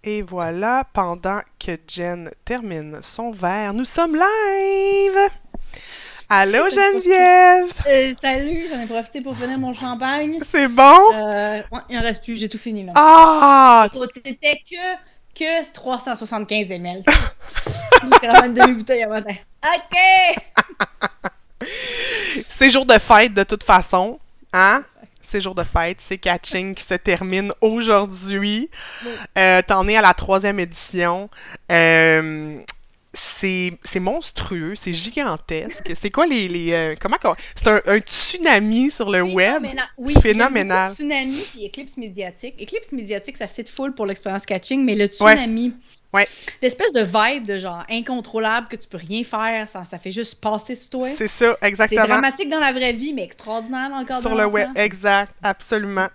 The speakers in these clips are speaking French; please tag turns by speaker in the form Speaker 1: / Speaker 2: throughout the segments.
Speaker 1: Et voilà, pendant que Jen termine son verre, nous sommes live! Allô
Speaker 2: J'en ai profité.
Speaker 1: Geneviève!
Speaker 2: Salut, j'en ai profité pour finir mon champagne.
Speaker 1: C'est bon?
Speaker 2: Ouais, il en reste plus, j'ai tout fini là.
Speaker 1: Ah!
Speaker 2: Écoute, c'était que 375 ml. Littéralement une demi-bouteille à matin. OK!
Speaker 1: C'est jour de fête de toute façon, hein? C'est jour de fête, c'est Catching qui se termine aujourd'hui.
Speaker 2: Oui.
Speaker 1: T'en es à la troisième édition. Euh, c'est monstrueux, c'est gigantesque. C'est quoi comment c'est un tsunami sur le web?
Speaker 2: Phénoménal. Oui, j'aime beaucoup
Speaker 1: Phénoménal.
Speaker 2: Tsunami et Eclipse médiatique. Eclipse médiatique, ça fit full pour l'expérience catching, mais le
Speaker 1: Ouais,
Speaker 2: Tsunami,
Speaker 1: ouais,
Speaker 2: l'espèce de vibe de genre incontrôlable que tu peux rien faire, ça fait juste passer sur toi.
Speaker 1: c'est ça,
Speaker 2: C'est
Speaker 1: exactement.
Speaker 2: dramatique dans la vraie vie, mais extraordinaire dans le cadre
Speaker 1: Sur
Speaker 2: d'un
Speaker 1: le web,
Speaker 2: lancement.
Speaker 1: exact, absolument.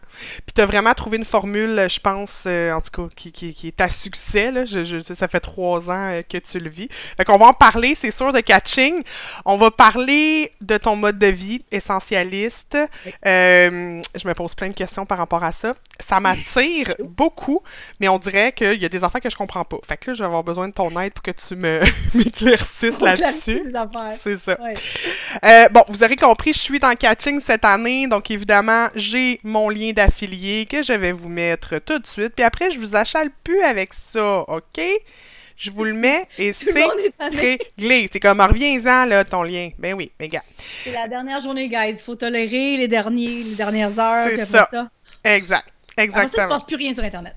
Speaker 1: Puis t'as vraiment trouvé une formule, je pense, en tout cas, qui est à succès, là. Ça fait 3 ans que tu le vis. Fait qu'on va en parler, c'est sûr, de catching. On va parler de ton mode de vie essentialiste.
Speaker 2: Oui.
Speaker 1: Je me pose plein de questions par rapport à ça. Ça m'attire beaucoup, mais on dirait qu'il y a des affaires que je comprends pas. Fait que là, je vais avoir besoin de ton aide pour que tu me m'éclaircisses
Speaker 2: Pour clarifier
Speaker 1: là-dessus.
Speaker 2: les affaires.
Speaker 1: C'est ça.
Speaker 2: Ouais.
Speaker 1: Bon, vous aurez compris, je suis dans Catching cette année, donc évidemment, j'ai mon lien d'affilié que je vais vous mettre tout de suite. Puis après, je vous achale plus avec ça, OK? Je vous le mets et
Speaker 2: Tout le
Speaker 1: c'est
Speaker 2: monde est tanné.
Speaker 1: réglé. C'est comme, reviens-en, là, ton lien. Ben oui, mais gars.
Speaker 2: C'est la dernière journée, guys. Il faut tolérer les dernières heures,
Speaker 1: C'est
Speaker 2: puis
Speaker 1: ça.
Speaker 2: ça.
Speaker 1: Exact.
Speaker 2: Après ça, il ne se
Speaker 1: Exactement.
Speaker 2: passe plus rien sur Internet.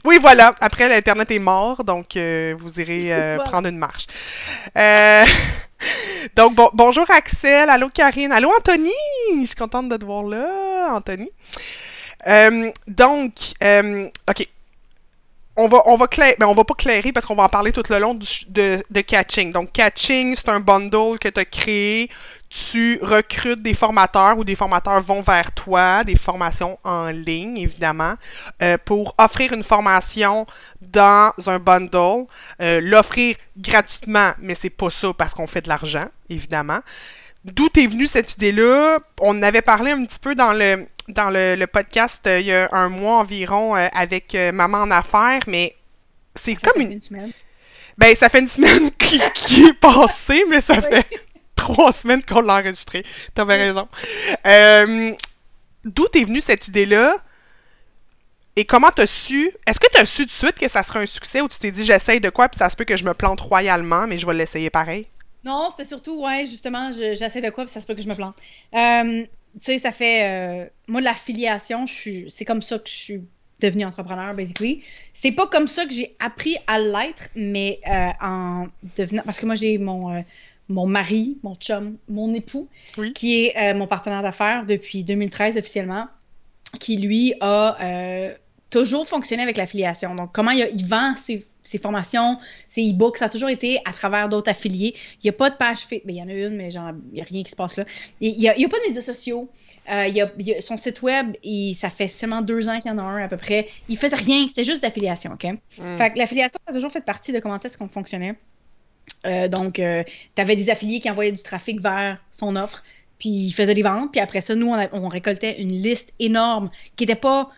Speaker 1: Oui, voilà. Après, l'Internet est mort, donc vous irez
Speaker 2: Voilà.
Speaker 1: prendre une marche. Euh, donc, bonjour Axel. Allô Karine. Allô Anthony. Je suis contente de te voir là, Anthony. OK. On va pas clairer parce qu'on va en parler tout le long de Catching. Donc, Catching, c'est un bundle que tu as créé. Tu recrutes des formateurs ou des formateurs vont vers toi, des formations en ligne, évidemment, pour offrir une formation dans un bundle. L'offrir gratuitement, mais c'est pas ça parce qu'on fait de l'argent, évidemment. D'où est venue cette idée-là? On en avait parlé un petit peu dans le podcast il y a un mois environ avec Maman en affaires, mais c'est
Speaker 2: En fait,
Speaker 1: comme
Speaker 2: ça
Speaker 1: une...
Speaker 2: fait une semaine.
Speaker 1: Ben, ça fait une semaine qui est passée, mais ça
Speaker 2: Oui.
Speaker 1: fait 3 semaines qu'on l'a enregistré. T'avais raison. Euh, D'où est venue cette idée-là? Et comment t'as su... Est-ce que t'as su tout de suite que ça serait un succès ou tu t'es dit j'essaye de quoi puis ça se peut que je me plante royalement, mais je vais l'essayer pareil?
Speaker 2: Non, c'était surtout, ouais, justement, j'essaie de quoi, puis ça se peut que je me plante. Tu sais, ça fait. Moi, l'affiliation, c'est comme ça que je suis devenue entrepreneur, basically. C'est pas comme ça que j'ai appris à l'être, mais en devenant. Parce que moi, j'ai mon mari, mon chum, mon époux,
Speaker 1: Oui.
Speaker 2: qui est mon partenaire d'affaires depuis 2013 officiellement, qui lui a toujours fonctionné avec l'affiliation. Donc, comment il vend ses formations, ses e-books, ça a toujours été à travers d'autres affiliés. Il n'y a pas de page Facebook. Il y en a une, mais genre, il n'y a rien qui se passe là. Il n'y a pas de médias sociaux. Son site web, ça fait seulement 2 ans qu'il y en a un à peu près. Il faisait rien, c'était juste d'affiliation, OK?
Speaker 1: Mm.
Speaker 2: Fait que l'affiliation a toujours fait partie de comment est-ce qu'on fonctionnait. Donc, tu avais des affiliés qui envoyaient du trafic vers son offre, puis ils faisaient des ventes, puis après ça, nous, on récoltait une liste énorme qui n'était pas...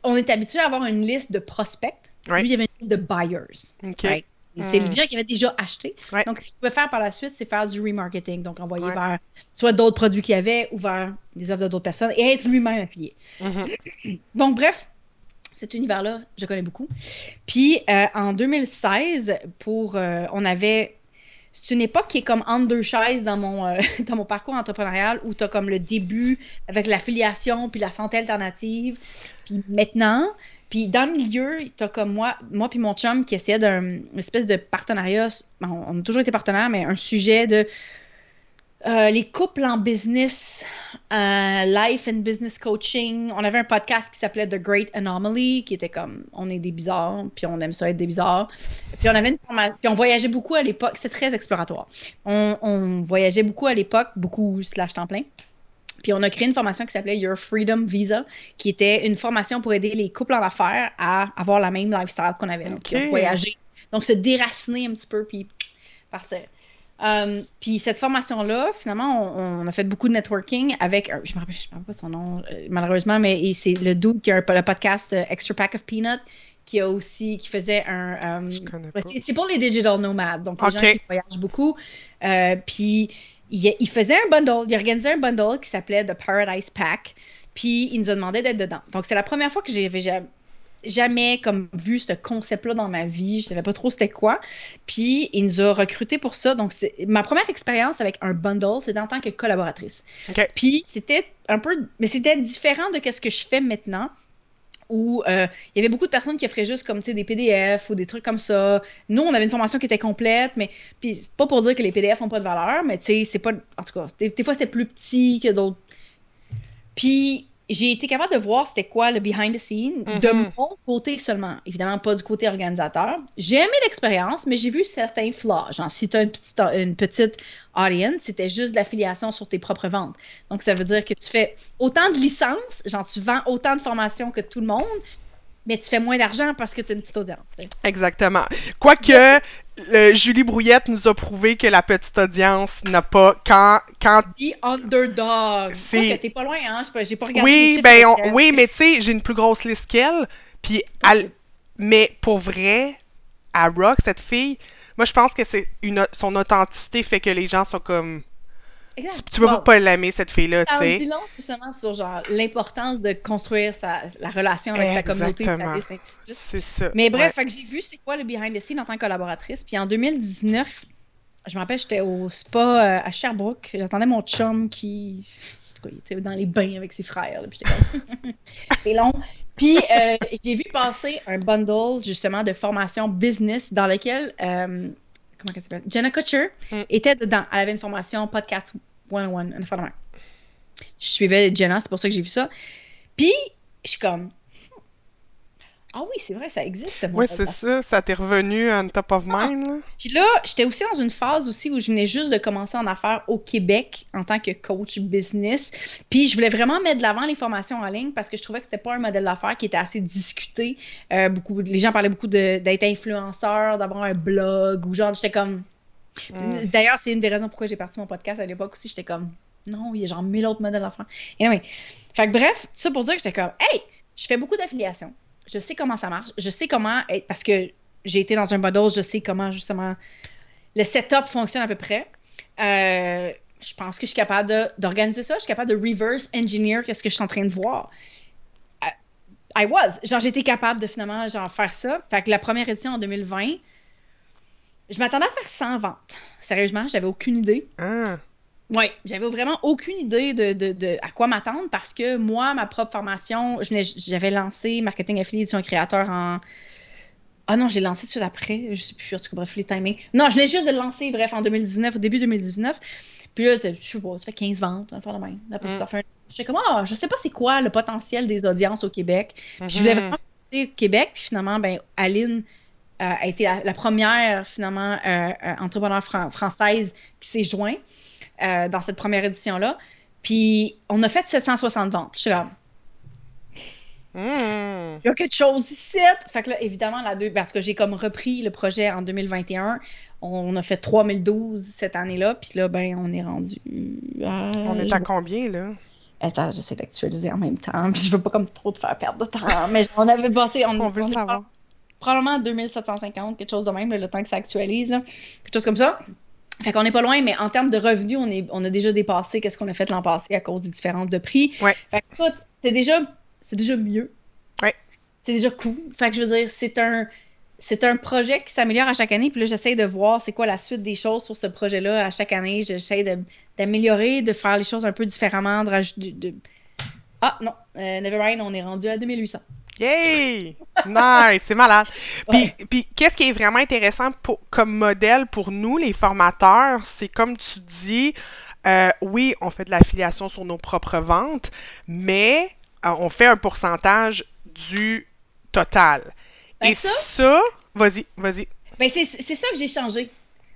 Speaker 2: On est habitué à avoir une liste de prospects.
Speaker 1: Ouais.
Speaker 2: Lui, il y avait une liste de buyers.
Speaker 1: OK.
Speaker 2: Right? C'est les
Speaker 1: Mm.
Speaker 2: gens qui avaient déjà acheté.
Speaker 1: Ouais.
Speaker 2: Donc, ce qu'il pouvait faire par la suite, c'est faire du remarketing. Donc, envoyer
Speaker 1: Ouais.
Speaker 2: vers soit d'autres produits qu'il y avait ou vers des offres de d'autres personnes et être lui-même affilié.
Speaker 1: Mhm.
Speaker 2: Donc, bref, cet univers-là, je connais beaucoup. Puis, en 2016, on avait... C'est une époque qui est comme entre deux chaises dans dans mon parcours entrepreneurial où tu as comme le début avec l'affiliation puis la santé alternative. Puis maintenant, puis dans le milieu, tu as comme moi puis mon chum qui essayait d'une espèce de partenariat. On a toujours été partenaires, mais un sujet de les couples en business, life and business coaching. On avait un podcast qui s'appelait The Great Anomaly, qui était comme on est des bizarres, puis on aime ça être des bizarres. Puis on avait une formation, puis on voyageait beaucoup à l'époque. C'était très exploratoire. On voyageait beaucoup à l'époque, beaucoup slash temps plein. Puis on a créé une formation qui s'appelait Your Freedom Visa, qui était une formation pour aider les couples en affaires à avoir la même lifestyle qu'on avait. Donc,
Speaker 1: OK.
Speaker 2: voyager. Donc, se déraciner un petit peu, puis partir. Puis cette formation-là, finalement, on a fait beaucoup de networking avec, je me rappelle pas son nom, malheureusement, mais c'est le dude qui a le podcast Extra Pack of Peanuts, qui faisait un...
Speaker 1: Je connais pas.
Speaker 2: c'est pour les digital nomades, donc les gens qui voyagent beaucoup. Puis il faisait un bundle, il organisait un bundle qui s'appelait The Paradise Pack, puis il nous a demandé d'être dedans. Donc c'est la première fois que j'avais jamais comme vu ce concept-là dans ma vie. Je savais pas trop c'était quoi. Puis, il nous a recrutés pour ça. Donc, ma première expérience avec un bundle, c'était en tant que collaboratrice.
Speaker 1: Okay.
Speaker 2: Puis, c'était un peu... Mais c'était différent de ce que je fais maintenant, où il y avait beaucoup de personnes qui offraient juste comme, tu sais, des PDF ou des trucs comme ça. Nous, on avait une formation qui était complète, mais... Puis, pas pour dire que les PDF n'ont pas de valeur, mais tu sais, c'est pas... En tout cas, des fois, c'était plus petit que d'autres. Puis... J'ai été capable de voir c'était quoi le behind the scenes de mon côté seulement. Évidemment, pas du côté organisateur. J'ai aimé l'expérience, mais j'ai vu certains flaws. Genre, si tu as une petite audience, c'était juste de l'affiliation sur tes propres ventes. Donc, ça veut dire que tu fais autant de licences, genre tu vends autant de formations que tout le monde, mais tu fais moins d'argent parce que tu as une petite audience.
Speaker 1: Exactement. Quoique, Julie Brouillette nous a prouvé que la petite audience n'a pas... Quand
Speaker 2: The underdog.
Speaker 1: C'est...
Speaker 2: T'es pas loin, hein? J'ai pas regardé
Speaker 1: oui,
Speaker 2: les
Speaker 1: ben,
Speaker 2: chiffres.
Speaker 1: oui, mais tu sais, j'ai une plus grosse liste qu'elle. Puis, mais pour vrai, à rock, cette fille, moi, je pense que c'est son authenticité fait que les gens sont comme... Tu peux pas l'aimer, cette fille-là, tu sais.
Speaker 2: Ça en dit long, justement, sur genre l'importance de construire la relation avec sa communauté.
Speaker 1: C'est ça.
Speaker 2: Mais bref, fait que j'ai vu c'est quoi le behind the scenes en tant que collaboratrice. Puis en 2019, je me rappelle, j'étais au spa à Sherbrooke. J'attendais mon chum qui... En tout cas, il était dans les bains avec ses frères. Là, puis j'étais comme... c'est long. Puis j'ai vu passer un bundle, justement, de formation business dans lequel... comment elle s'appelle? Jenna Kutcher était dedans. Elle avait une formation podcast 101, une fois de même. Je suivais Jenna, c'est pour ça que j'ai vu ça. Puis, je suis comme... Ah oui, c'est vrai, ça existe.
Speaker 1: Oui, c'est ça. Ça t'est revenu on top of mind, là.
Speaker 2: Puis là, j'étais aussi dans une phase aussi où je venais juste de commencer en affaires au Québec en tant que coach business. Puis je voulais vraiment mettre de l'avant les formations en ligne parce que je trouvais que c'était pas un modèle d'affaires qui était assez discuté. Les gens parlaient beaucoup d'être influenceur, d'avoir un blog ou genre, j'étais comme... D'ailleurs, c'est une des raisons pourquoi j'ai parti mon podcast à l'époque aussi. J'étais comme, non, il y a genre 1000 autres modèles d'affaires. Anyway, fait que bref, tout ça pour dire que j'étais comme, hey, je fais beaucoup d'affiliations. Je sais comment ça marche. Je sais comment être, parce que j'ai été dans un bundle, je sais comment justement le setup fonctionne à peu près. Je pense que je suis capable d'organiser ça. Je suis capable de reverse engineer ce que je suis en train de voir. Genre, j'étais capable de finalement genre, faire ça. Fait que la première édition en 2020, je m'attendais à faire 100 ventes. Sérieusement, j'avais aucune idée. Oui, j'avais vraiment aucune idée de à quoi m'attendre parce que moi, ma propre formation, j'avais lancé Marketing Affilié Édition Créateur en... Ah non, j'ai lancé tout de suite après. Je sais plus, en tout cas, bref, les timings. Non, je venais juste de le lancer, bref, en 2019, au début 2019. Puis là, je sais pas, tu fais 15 ventes, un faire de même. Après, je fais comme, je sais pas c'est quoi le potentiel des audiences au Québec. Puis je voulais vraiment passer au Québec. Puis finalement, ben, Aline a été la première, finalement, entrepreneur française qui s'est joint dans cette première édition-là. Puis on a fait 760 ventes. Je suis là. Il y a quelque chose ici. Fait que là, évidemment, parce que j'ai comme repris le projet en 2021. On a fait 3012 cette année-là. Puis là, ben, on est rendu...
Speaker 1: on est à combien, là?
Speaker 2: Attends, j'essaie d'actualiser en même temps. Puis je veux pas comme trop te faire perdre de temps. Mais on avait passé...
Speaker 1: On veut savoir.
Speaker 2: Probablement 2750, quelque chose de même, le temps que ça actualise. Là. Quelque chose comme ça. Fait qu'on n'est pas loin, mais en termes de revenus, on a déjà dépassé qu'est-ce qu'on a fait l'an passé à cause des différences de prix.
Speaker 1: Ouais.
Speaker 2: Fait que, écoute, c'est déjà mieux.
Speaker 1: Ouais.
Speaker 2: C'est déjà cool. Fait que je veux dire, c'est un projet qui s'améliore à chaque année. Puis là, j'essaie de voir c'est quoi la suite des choses pour ce projet-là à chaque année. J'essaie d'améliorer, de faire les choses un peu différemment, de rajouter... Ah non, Nevermind, on est rendu à 2800.
Speaker 1: Yay! Nice! C'est malade. Puis qu'est-ce qui est vraiment intéressant comme modèle pour nous, les formateurs, c'est comme tu dis, oui, on fait de l'affiliation sur nos propres ventes, mais on fait un pourcentage du total.
Speaker 2: Ben
Speaker 1: et ça, vas-y.
Speaker 2: Ben c'est ça que j'ai changé.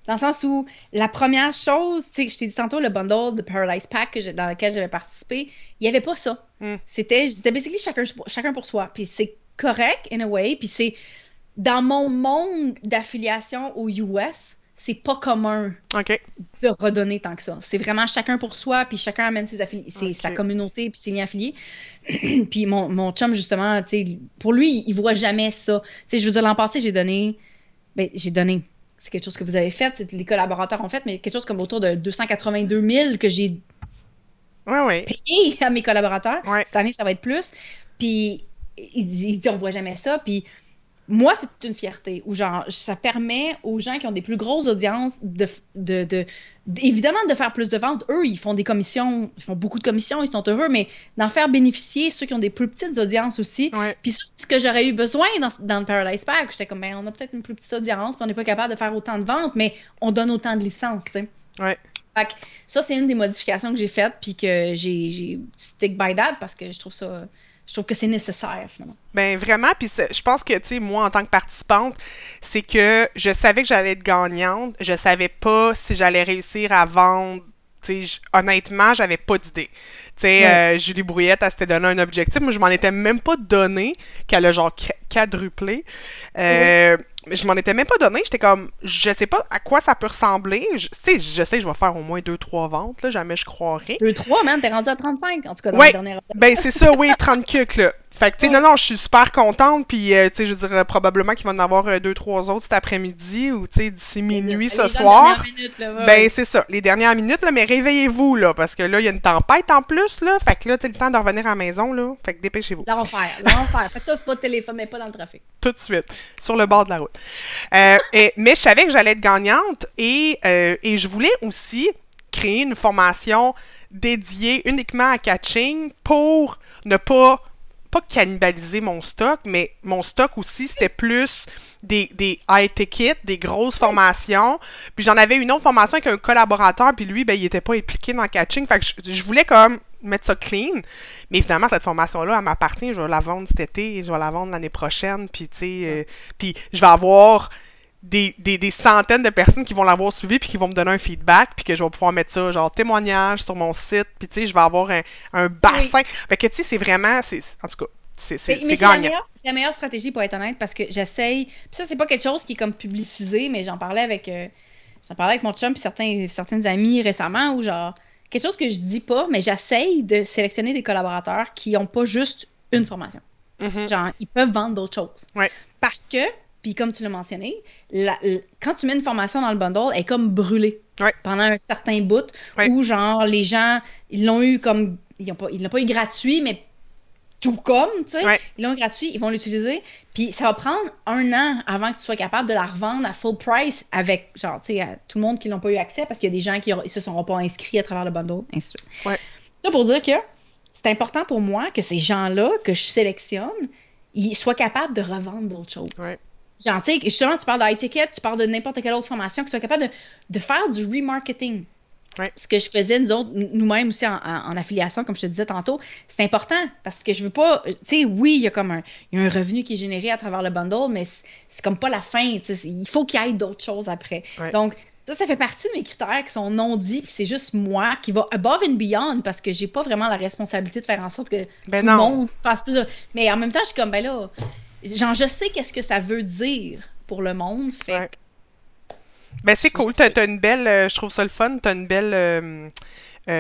Speaker 2: Dans le sens où la première chose, tu sais, je t'ai dit tantôt, le bundle de Paradise Pack dans lequel j'avais participé, il n'y avait pas ça. C'était basically chacun pour soi. Puis c'est correct, in a way. Puis c'est dans mon monde d'affiliation aux US, c'est pas commun
Speaker 1: OK.
Speaker 2: de redonner tant que ça. C'est vraiment chacun pour soi, puis chacun amène ses affiliés, sa communauté, puis ses liens affiliés. Puis mon chum, justement, tu sais, pour lui, il voit jamais ça. Tu sais, je veux dire, l'an passé, j'ai donné, c'est quelque chose que vous avez fait, les collaborateurs ont fait, mais quelque chose comme autour de 282 000 que j'ai payé à mes collaborateurs.
Speaker 1: Ouais.
Speaker 2: Cette année, ça va être plus. Puis il dit, on voit jamais ça. Puis moi, c'est une fierté où genre ça permet aux gens qui ont des plus grosses audiences évidemment de faire plus de ventes. Eux, ils font des commissions, ils font beaucoup de commissions, ils sont heureux, mais d'en faire bénéficier ceux qui ont des plus petites audiences aussi.
Speaker 1: Ouais.
Speaker 2: Puis ça, c'est ce que j'aurais eu besoin dans le Paradise Pack. J'étais comme, on a peut-être une plus petite audience, puis on n'est pas capable de faire autant de ventes, mais on donne autant de licences, tu sais.
Speaker 1: Ouais.
Speaker 2: Fait que ça, c'est une des modifications que j'ai faites, puis que j'ai stick by that parce que je trouve que c'est nécessaire, finalement.
Speaker 1: Ben vraiment, puis je pense que, tu sais, moi, en tant que participante, c'est que je savais que j'allais être gagnante, je savais pas si j'allais réussir à vendre, tu sais, honnêtement, j'avais pas d'idée. Tu sais, Julie Brouillette, elle s'était donné un objectif, moi, je m'en étais même pas donné, qu'elle a genre quadruplé. Je m'en étais même pas donné, j'étais comme, je sais pas à quoi ça peut ressembler. Tu sais, je sais que je vais faire au moins 2-3 ventes, là, jamais je croirais.
Speaker 2: 2-3, man, t'es rendu à 35, en tout cas, dans la dernière...
Speaker 1: Ben c'est ça, oui, 30 cucs, là. Fait que, tu sais, non, je suis super contente, puis, tu sais, je veux dire, probablement qu'il va en avoir 2-3 autres cet après-midi, ou, tu sais, d'ici minuit ce soir.
Speaker 2: Minutes, là,
Speaker 1: Ben, c'est ça, les dernières minutes, là, mais réveillez-vous, là, parce que là, il y a une tempête en plus, là, fait que là, tu le temps de revenir à la maison, là, fait que dépêchez-vous.
Speaker 2: L'enfer. Faites ça sur votre téléphone, mais pas dans le trafic.
Speaker 1: Tout de suite, sur le bord de la route. Mais je savais que j'allais être gagnante, et je voulais aussi créer une formation dédiée uniquement à catching pour ne pas cannibaliser mon stock, mais mon stock aussi, c'était plus des high tickets, des grosses formations. Puis j'en avais une autre formation avec un collaborateur, puis lui, ben, il était pas impliqué dans le catching. Fait que je voulais comme mettre ça clean. Mais évidemment, cette formation-là, elle m'appartient. Je vais la vendre cet été, je vais la vendre l'année prochaine, puis tu sais, puis je vais avoir des centaines de personnes qui vont l'avoir suivi puis qui vont me donner un feedback puis que je vais pouvoir mettre ça genre témoignage sur mon site puis tu sais je vais avoir un bassin. Fait que tu sais c'est vraiment en tout cas c'est gagnant.
Speaker 2: C'est la meilleure stratégie pour être honnête parce que j'essaye puis ça c'est pas quelque chose qui est comme publicisé mais j'en parlais avec mon chum puis certaines amies récemment où genre quelque chose que je dis pas mais j'essaye de sélectionner des collaborateurs qui ont pas juste une formation. Genre ils peuvent vendre d'autres choses.
Speaker 1: Ouais.
Speaker 2: Parce que puis comme tu l'as mentionné, quand tu mets une formation dans le bundle, elle est comme brûlée pendant un certain bout où genre les gens, ils l'ont eu comme, ils l'ont pas eu gratuit, mais tout comme, tu sais, ils l'ont eu gratuit, ils vont l'utiliser, puis ça va prendre 1 an avant que tu sois capable de la revendre à full price avec, genre, tu sais, à tout le monde qui l'ont pas eu accès parce qu'il y a des gens qui se sont pas inscrits à travers le bundle, ainsi de suite. Ça pour dire que c'est important pour moi que ces gens-là que je sélectionne, ils soient capables de revendre d'autres choses. Genre, tu sais, justement, tu parles de high ticket, tu parles de n'importe quelle autre formation, qui soit capable de faire du remarketing. Ce que je faisais, nous-mêmes aussi en affiliation, comme je te disais tantôt, c'est important parce que je veux pas, tu sais, oui, il y a un revenu qui est généré à travers le bundle, mais c'est comme pas la fin, tu sais, il faut qu'il y ait d'autres choses après. Donc, ça fait partie de mes critères qui sont non dits, puis c'est juste moi qui va above and beyond parce que j'ai pas vraiment la responsabilité de faire en sorte que tout le monde fasse plus de... Mais en même temps, je suis comme, ben là... Genre, je sais qu'est-ce que ça veut dire pour le monde, fait
Speaker 1: ben, c'est cool. T'as une belle... je trouve ça le fun. T'as une belle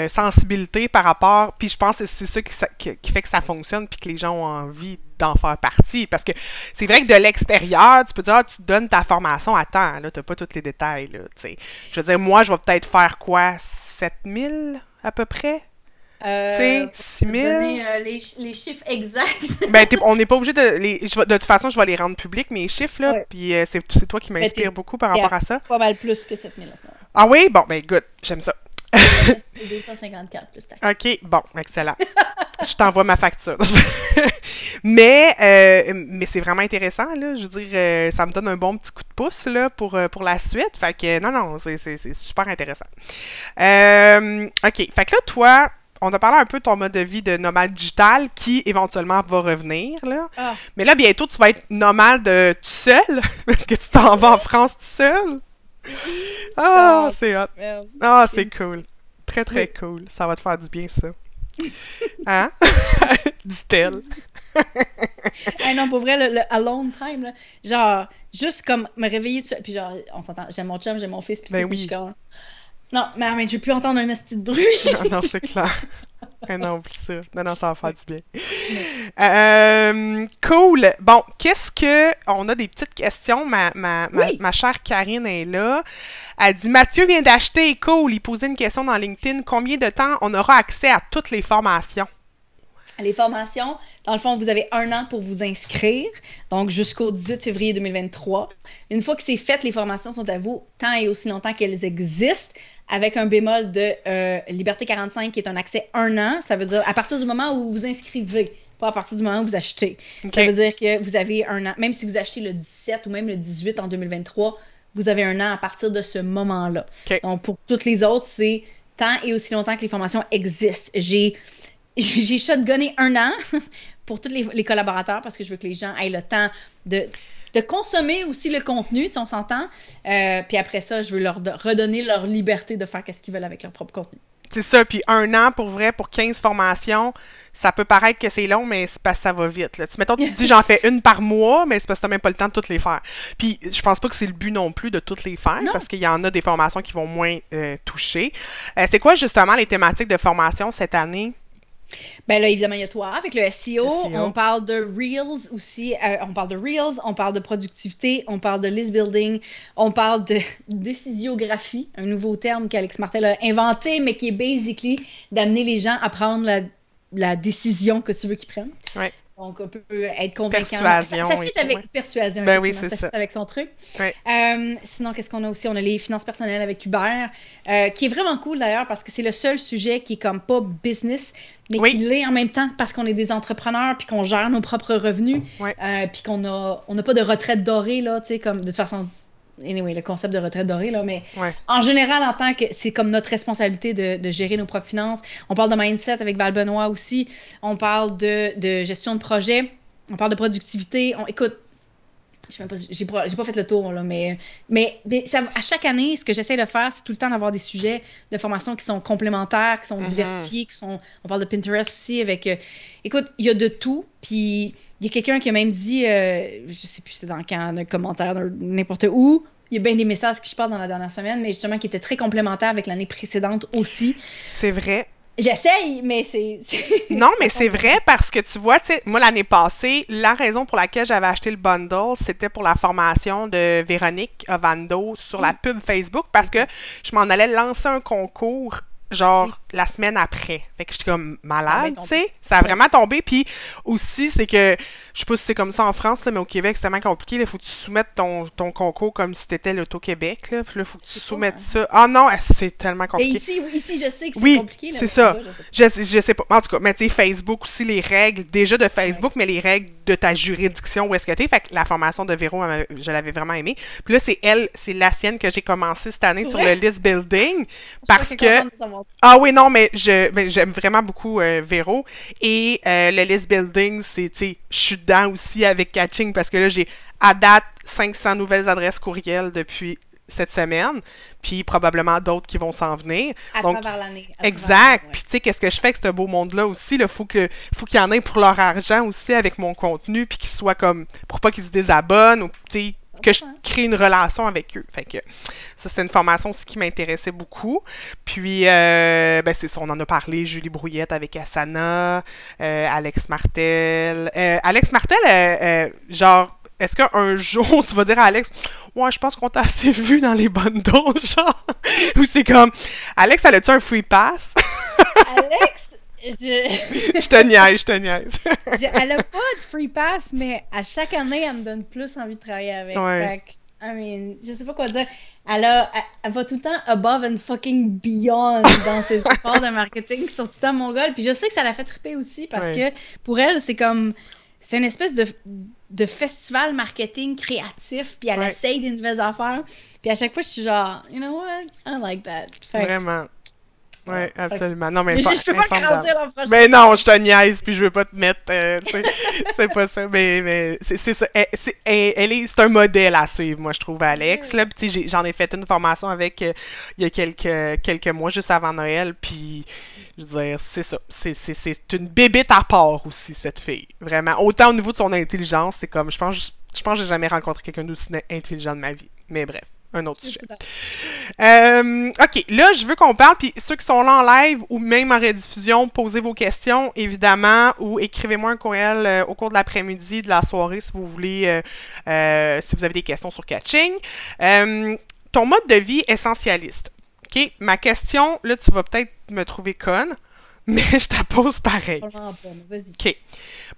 Speaker 1: sensibilité par rapport... Puis je pense que c'est ça qui fait que ça fonctionne puis que les gens ont envie d'en faire partie. Parce que c'est vrai que de l'extérieur, tu peux dire, tu te donnes ta formation. Attends, là, t'as pas tous les détails, là, tu sais. Je veux dire, moi, je vais peut-être faire quoi? 7000 à peu près? Tu sais, 6 000.
Speaker 2: Les chiffres exacts.
Speaker 1: Ben, on n'est pas obligé de toute façon, je vais les rendre publics, mes chiffres, là. Puis c'est toi qui m'inspire beaucoup par rapport à ça.
Speaker 2: Pas mal plus que 7 000.
Speaker 1: Ah oui? Bon, ben, good. J'aime ça.
Speaker 2: C'est 254 plus taxe.
Speaker 1: OK, bon, excellent. Je t'envoie ma facture. mais c'est vraiment intéressant, là. Je veux dire, ça me donne un bon petit coup de pouce, là, pour la suite. Fait que, non, c'est super intéressant. OK, fait que là, toi... On a parlé un peu de ton mode de vie de nomade digital qui, éventuellement, va revenir, là. Mais là, bientôt, tu vas être nomade tout seul parce que tu t'en vas en France tout seul. Ah, c'est hot. Ah, c'est cool. Très, très cool. Ça va te faire du bien, ça. Hein? Dit-elle.
Speaker 2: Hey, non, pour vrai, le alone time, là, genre, juste comme me réveiller, puis genre, on s'entend, j'aime mon chum, j'aime mon fils, puis
Speaker 1: Ben
Speaker 2: tout, puis je suis
Speaker 1: oui.
Speaker 2: comme, non, mais je veux plus entendre un esti de bruit.
Speaker 1: Ah non, c'est clair. Ah non, oublie ça. Non, non, ça va faire
Speaker 2: Ouais,
Speaker 1: du bien.
Speaker 2: mais
Speaker 1: Cool. Bon, qu'est-ce que... On a des petites questions.
Speaker 2: oui,
Speaker 1: Ma chère Karine est là. Elle dit, Mathieu vient d'acheter. Cool. Il posait une question dans LinkedIn. Combien de temps on aura accès à toutes les formations?
Speaker 2: les formations, dans le fond, vous avez 1 an pour vous inscrire, donc jusqu'au 18 février 2023. Une fois que c'est fait, les formations sont à vous tant et aussi longtemps qu'elles existent, avec un bémol de Liberté 45 qui est un accès 1 an. Ça veut dire à partir du moment où vous vous inscrivez, pas à partir du moment où vous achetez. Ça veut
Speaker 1: OK.
Speaker 2: dire que vous avez 1 an, même si vous achetez le 17 ou même le 18 en 2023, vous avez 1 an à partir de ce moment-là.
Speaker 1: OK.
Speaker 2: Donc pour toutes les autres, c'est tant et aussi longtemps que les formations existent. J'ai shotgunné 1 an pour tous les collaborateurs parce que je veux que les gens aient le temps de, de consommer aussi le contenu, tu sais, on s'entend. Puis après ça, je veux leur redonner leur liberté de faire ce qu'ils veulent avec leur propre contenu.
Speaker 1: C'est ça. Puis 1 an, pour vrai, pour 15 formations, ça peut paraître que c'est long, mais c'est parce que ça va vite. Là. Mettons, tu te dis, j'en fais une par mois, mais c'est parce que t'as même pas le temps de toutes les faire. Puis je pense pas que c'est le but non plus de toutes les faire,
Speaker 2: Non,
Speaker 1: parce qu'il y en a des formations qui vont moins toucher. C'est quoi, justement, les thématiques de formation cette année?
Speaker 2: ben là, évidemment, il y a toi avec le SEO. On
Speaker 1: SEO.
Speaker 2: parle de Reels aussi. On parle de Reels, on parle de productivité, on parle de list building, on parle de décisiographie, un nouveau terme qu'Alex Martel a inventé, mais qui est basically d'amener les gens à prendre la décision que tu veux qu'ils prennent.
Speaker 1: Ouais.
Speaker 2: Donc, on peut être convaincant. Ça
Speaker 1: Persuasion
Speaker 2: fit
Speaker 1: et tout, ouais.
Speaker 2: avec persuasion,
Speaker 1: Ben oui,
Speaker 2: effectivement.
Speaker 1: c'est
Speaker 2: Ça fit
Speaker 1: ça.
Speaker 2: avec son truc.
Speaker 1: Ouais.
Speaker 2: Sinon, qu'est-ce qu'on a aussi? On a les finances personnelles avec Hubert, qui est vraiment cool d'ailleurs parce que c'est le seul sujet qui est comme pas business, mais qui
Speaker 1: Oui.
Speaker 2: l'est en même temps parce qu'on est des entrepreneurs puis qu'on gère nos propres revenus,
Speaker 1: Ouais.
Speaker 2: puis on n'a pas de retraite dorée, là, tu sais, comme de toute façon. Anyway, le concept de retraite dorée, là, mais
Speaker 1: Ouais.
Speaker 2: en général, en tant que c'est comme notre responsabilité de gérer nos propres finances. On parle de mindset avec Val Benoît aussi. On parle de gestion de projet. On parle de productivité. Écoute, je sais même pas, j'ai pas fait le tour, là, mais ça, à chaque année, ce que j'essaie de faire, c'est tout le temps d'avoir des sujets de formation qui sont complémentaires, qui sont
Speaker 1: Mhm.
Speaker 2: diversifiés, on parle de Pinterest aussi, avec, écoute, il y a de tout, puis il y a quelqu'un qui a même dit, je sais plus c'était dans quel un commentaire, n'importe où, il y a bien des messages qui je parle dans la dernière semaine, mais justement qui étaient très complémentaires avec l'année précédente aussi.
Speaker 1: C'est vrai.
Speaker 2: J'essaye, mais c'est
Speaker 1: Non, mais
Speaker 2: ça
Speaker 1: c'est
Speaker 2: fonctionne
Speaker 1: vrai parce que tu vois, tu sais, moi l'année passée, la raison pour laquelle j'avais acheté le bundle, c'était pour la formation de Véronique Ovando sur la
Speaker 2: pas.
Speaker 1: pub Facebook parce que je m'en allais lancer un concours
Speaker 2: Oui,
Speaker 1: genre la semaine après. Fait que j'étais comme
Speaker 2: ça a bien
Speaker 1: malade, tu
Speaker 2: tombé.
Speaker 1: sais. Ça a
Speaker 2: Oui,
Speaker 1: vraiment tombé. Puis aussi, c'est que, je sais pas si c'est comme ça en France, là, mais au Québec, c'est tellement compliqué. Il faut que tu soumettes ton concours comme si t'étais l'Auto-Québec. Là. Puis là, il faut que tu
Speaker 2: c'est pas,
Speaker 1: soumettes
Speaker 2: hein.
Speaker 1: ça. Ah non, c'est tellement
Speaker 2: Mais
Speaker 1: compliqué.
Speaker 2: ici, oui, ici, je sais que c'est
Speaker 1: Oui,
Speaker 2: compliqué, là,
Speaker 1: c'est
Speaker 2: mais
Speaker 1: ça.
Speaker 2: là-bas, je sais pas.
Speaker 1: Je sais pas. En tout cas, mais tu sais, Facebook aussi, les règles, déjà de
Speaker 2: Ouais.
Speaker 1: Facebook, mais les règles de ta juridiction, où est-ce que t'es. Fait que la formation de Véro, je l'avais vraiment aimée. Puis là, c'est la sienne que j'ai commencé cette année
Speaker 2: Pour
Speaker 1: sur
Speaker 2: vrai?
Speaker 1: le list building.
Speaker 2: Je suis
Speaker 1: Parce
Speaker 2: fucking
Speaker 1: que
Speaker 2: contente de savoir.
Speaker 1: ah oui, non, mais j'aime vraiment beaucoup Véro. Et le list building, c'est, tu sais, je suis dedans aussi avec Catching parce que là, j'ai à date 500 nouvelles adresses courriels depuis cette semaine, puis probablement d'autres qui vont s'en venir.
Speaker 2: À
Speaker 1: Donc,
Speaker 2: travers l'année. À travers l'année,
Speaker 1: exact.
Speaker 2: ouais.
Speaker 1: Puis tu sais, qu'est-ce que je fais avec ce beau monde-là aussi? Il faut qu'il y en ait pour leur argent aussi avec mon contenu, puis qu'ils soient comme, pour pas qu'ils se désabonnent, ou tu sais, que je
Speaker 2: 100%.
Speaker 1: crée une relation avec eux. Fait que ça, c'est une formation aussi qui m'intéressait beaucoup. Puis, ben c'est ça, on en a parlé, Julie Brouillette avec Asana, Alex Martel. Alex Martel, genre, est-ce qu'un jour, tu vas dire à Alex, ouais, je pense qu'on t'a assez vu dans les bundles, genre, ou c'est comme, Alex, elle a-tu un free pass?
Speaker 2: Alex, je...
Speaker 1: Je te niaise, je te niaise.
Speaker 2: elle a pas de free pass, mais à chaque année, elle me donne plus envie de travailler avec.
Speaker 1: Ouais.
Speaker 2: Fait que, I mean, je sais pas quoi dire. Elle va tout le temps above and fucking beyond dans ses efforts de marketing qui sont tout le temps mongols. Puis je sais que ça la fait triper aussi parce
Speaker 1: Ouais.
Speaker 2: que pour elle, c'est comme. C'est une espèce de festival marketing créatif. Puis elle
Speaker 1: Ouais.
Speaker 2: essaye des nouvelles affaires. Puis à chaque fois, je suis genre, you know what? I like that. Fait que
Speaker 1: Vraiment. Oui,
Speaker 2: Fait que
Speaker 1: absolument. Non, mais
Speaker 2: je peux pas
Speaker 1: informe-toi.
Speaker 2: garantir l'an prochain.
Speaker 1: Mais non, je te niaise, puis je veux pas te mettre, tu sais, c'est pas ça, mais c'est ça. C'est un modèle à suivre, moi, je trouve, Alex, là. Puis, tu sais, j'en ai fait une formation avec il y a quelques mois, juste avant Noël, puis je veux dire, c'est ça. C'est une bébête à part aussi, cette fille. Vraiment. Autant au niveau de son intelligence, c'est comme, je pense que j'ai jamais rencontré quelqu'un d'aussi intelligent de ma vie. Mais bref, un autre sujet. OK, là, je veux qu'on parle, puis ceux qui sont là en live ou même en rediffusion, posez vos questions, évidemment, ou écrivez-moi un courriel au cours de l'après-midi, de la soirée, si vous voulez, si vous avez des questions sur Catching. Ton mode de vie essentialiste. OK, ma question, là, tu vas peut-être me trouver conne, mais je te la pose pareil.
Speaker 2: Vas-y.
Speaker 1: OK.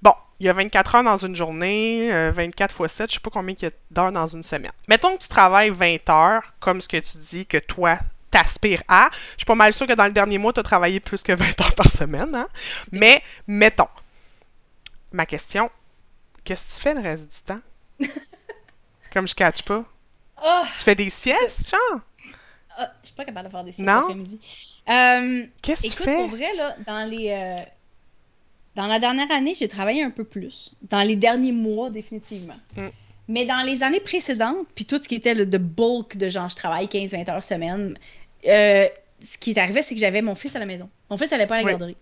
Speaker 1: Bon, il y a 24 heures dans une journée, 24 fois 7, je sais pas combien il y a d'heures dans une semaine. Mettons que tu travailles 20 heures, comme ce que tu dis que toi, t'aspires à. Je suis pas mal sûre que dans le dernier mois, tu as travaillé plus que 20 heures par semaine, hein? Mais, mettons. Ma question, qu'est-ce que tu fais le reste du temps? Comme je catch pas.
Speaker 2: Oh,
Speaker 1: Tu fais des siestes, genre?
Speaker 2: je suis pas capable de faire des siestes
Speaker 1: Non?
Speaker 2: l'après-midi.
Speaker 1: Qu'est-ce que tu
Speaker 2: Écoute,
Speaker 1: fais?
Speaker 2: pour vrai, là, dans la dernière année, j'ai travaillé un peu plus. Dans les derniers mois, définitivement.
Speaker 1: Mm.
Speaker 2: Mais dans les années précédentes, puis tout ce qui était le bulk de genre, je travaille 15-20 heures semaine, ce qui est arrivé, c'est que j'avais mon fils à la maison. Mon fils n'allait pas à la
Speaker 1: Oui.
Speaker 2: garderie.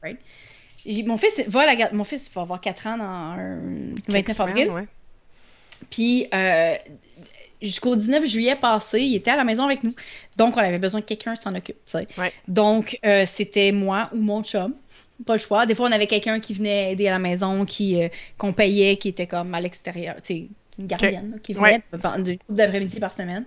Speaker 2: Right? Mon fils va avoir 4 ans dans le 29 avril.
Speaker 1: Ouais.
Speaker 2: Puis jusqu'au 19 juillet passé, il était à la maison avec nous. Donc, on avait besoin que quelqu'un s'en occupe.
Speaker 1: Ouais.
Speaker 2: Donc, c'était moi ou mon chum. Pas le choix. Des fois, on avait quelqu'un qui venait aider à la maison, qu'on payait, qui était comme à l'extérieur. Tu sais, une gardienne là, qui venait d'une couple d'après-midi par semaine.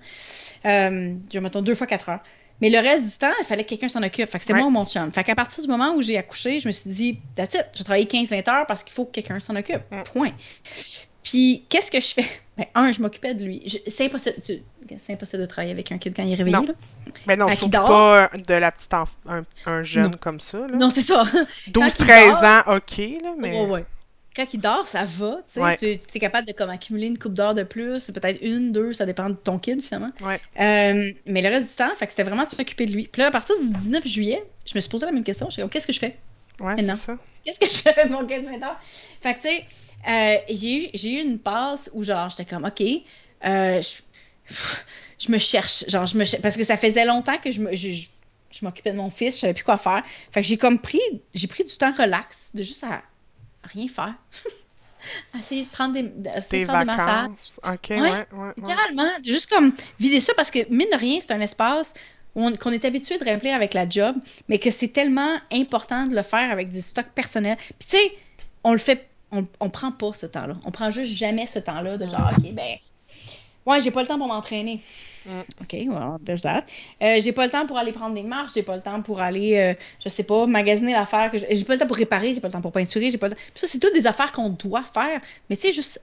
Speaker 2: Mettons 2 fois 4 heures. Mais le reste du temps, il fallait que quelqu'un s'en occupe. Fait que c'était moi ou mon chum. Fait qu'à partir du moment où j'ai accouché, je me suis dit, that's it, je vais travailler 15-20 heures parce qu'il faut que quelqu'un s'en occupe. Point. Puis, qu'est-ce que je fais? Ben, je m'occupais de lui. C'est impossible. C'est impossible de travailler avec un kid quand il est réveillé.
Speaker 1: Non.
Speaker 2: Là.
Speaker 1: Mais non,
Speaker 2: Quand
Speaker 1: surtout
Speaker 2: il dort.
Speaker 1: pas de la petite un jeune
Speaker 2: Non.
Speaker 1: comme ça. Là.
Speaker 2: Non, c'est ça.
Speaker 1: 12-13 ans, OK, là, mais...
Speaker 2: Ouais. Quand il dort, ça va. Tu sais,
Speaker 1: Ouais.
Speaker 2: tu es capable de comme, accumuler une coupe d'heures de plus. Peut-être 1, 2, ça dépend de ton kid, finalement.
Speaker 1: Ouais.
Speaker 2: Mais le reste du temps, fait que c'était vraiment de s'occuper de lui. Puis là, à partir du 19 juillet, je me suis posé la même question. Je suis comme, qu'est-ce que je fais?
Speaker 1: Ouais,
Speaker 2: Mais non.
Speaker 1: c'est ça.
Speaker 2: Qu'est-ce que je fais avec mon kid maintenant? Fait que, tu sais, j'ai eu une passe où, genre, j'étais comme, OK, je me cherche. Genre, parce que ça faisait longtemps que je m'occupais de mon fils, je savais plus quoi faire. Fait que j'ai pris du temps relax, de juste à rien faire. Essayer de prendre
Speaker 1: Des
Speaker 2: faire des massages.
Speaker 1: vacances. OK, ouais.
Speaker 2: Littéralement, juste comme vider ça, parce que, mine de rien, c'est un espace qu'on est habitué de remplir avec la job, mais que c'est tellement important de le faire avec des stocks personnels. Puis tu sais, on le fait, on prend pas ce temps-là. On prend juste jamais ce temps-là de genre, OK, ben, ouais, j'ai pas le temps pour m'entraîner. OK, well, there's that. J'ai pas le temps pour aller prendre des marches, j'ai pas le temps pour aller, je sais pas, magasiner l'affaire, j'ai pas le temps pour réparer, j'ai pas le temps pour peinturer, j'ai pas le temps. Puis ça, c'est toutes des affaires qu'on doit faire, mais tu sais, juste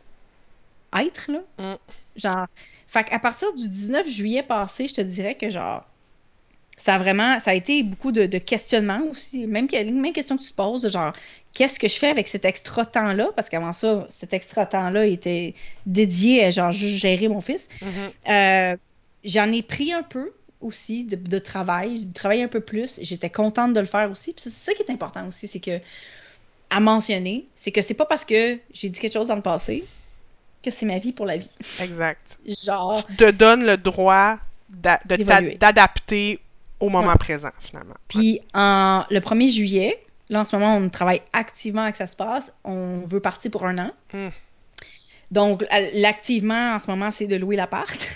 Speaker 2: être, là. Genre, fait qu'à partir du 19 juillet passé, je te dirais que, genre, ça a été beaucoup de questionnements aussi. Même question que tu te poses, de genre, qu'est-ce que je fais avec cet extra temps-là? Parce qu'avant ça, cet extra temps-là était dédié à, genre, juste gérer mon fils. J'en ai pris un peu aussi de travail un peu plus. J'étais contente de le faire aussi. Puis c'est ça qui est important aussi, c'est que, à mentionner, c'est que c'est pas parce que j'ai dit quelque chose dans le passé que c'est ma vie pour la vie.
Speaker 1: Exact.
Speaker 2: Genre...
Speaker 1: Tu te donnes le droit d'adapter au moment présent, finalement.
Speaker 2: Puis, le 1er juillet, là, en ce moment, on travaille activement avec ça se passe. On veut partir pour 1 an. Donc, l'activement, en ce moment, c'est de louer l'appart.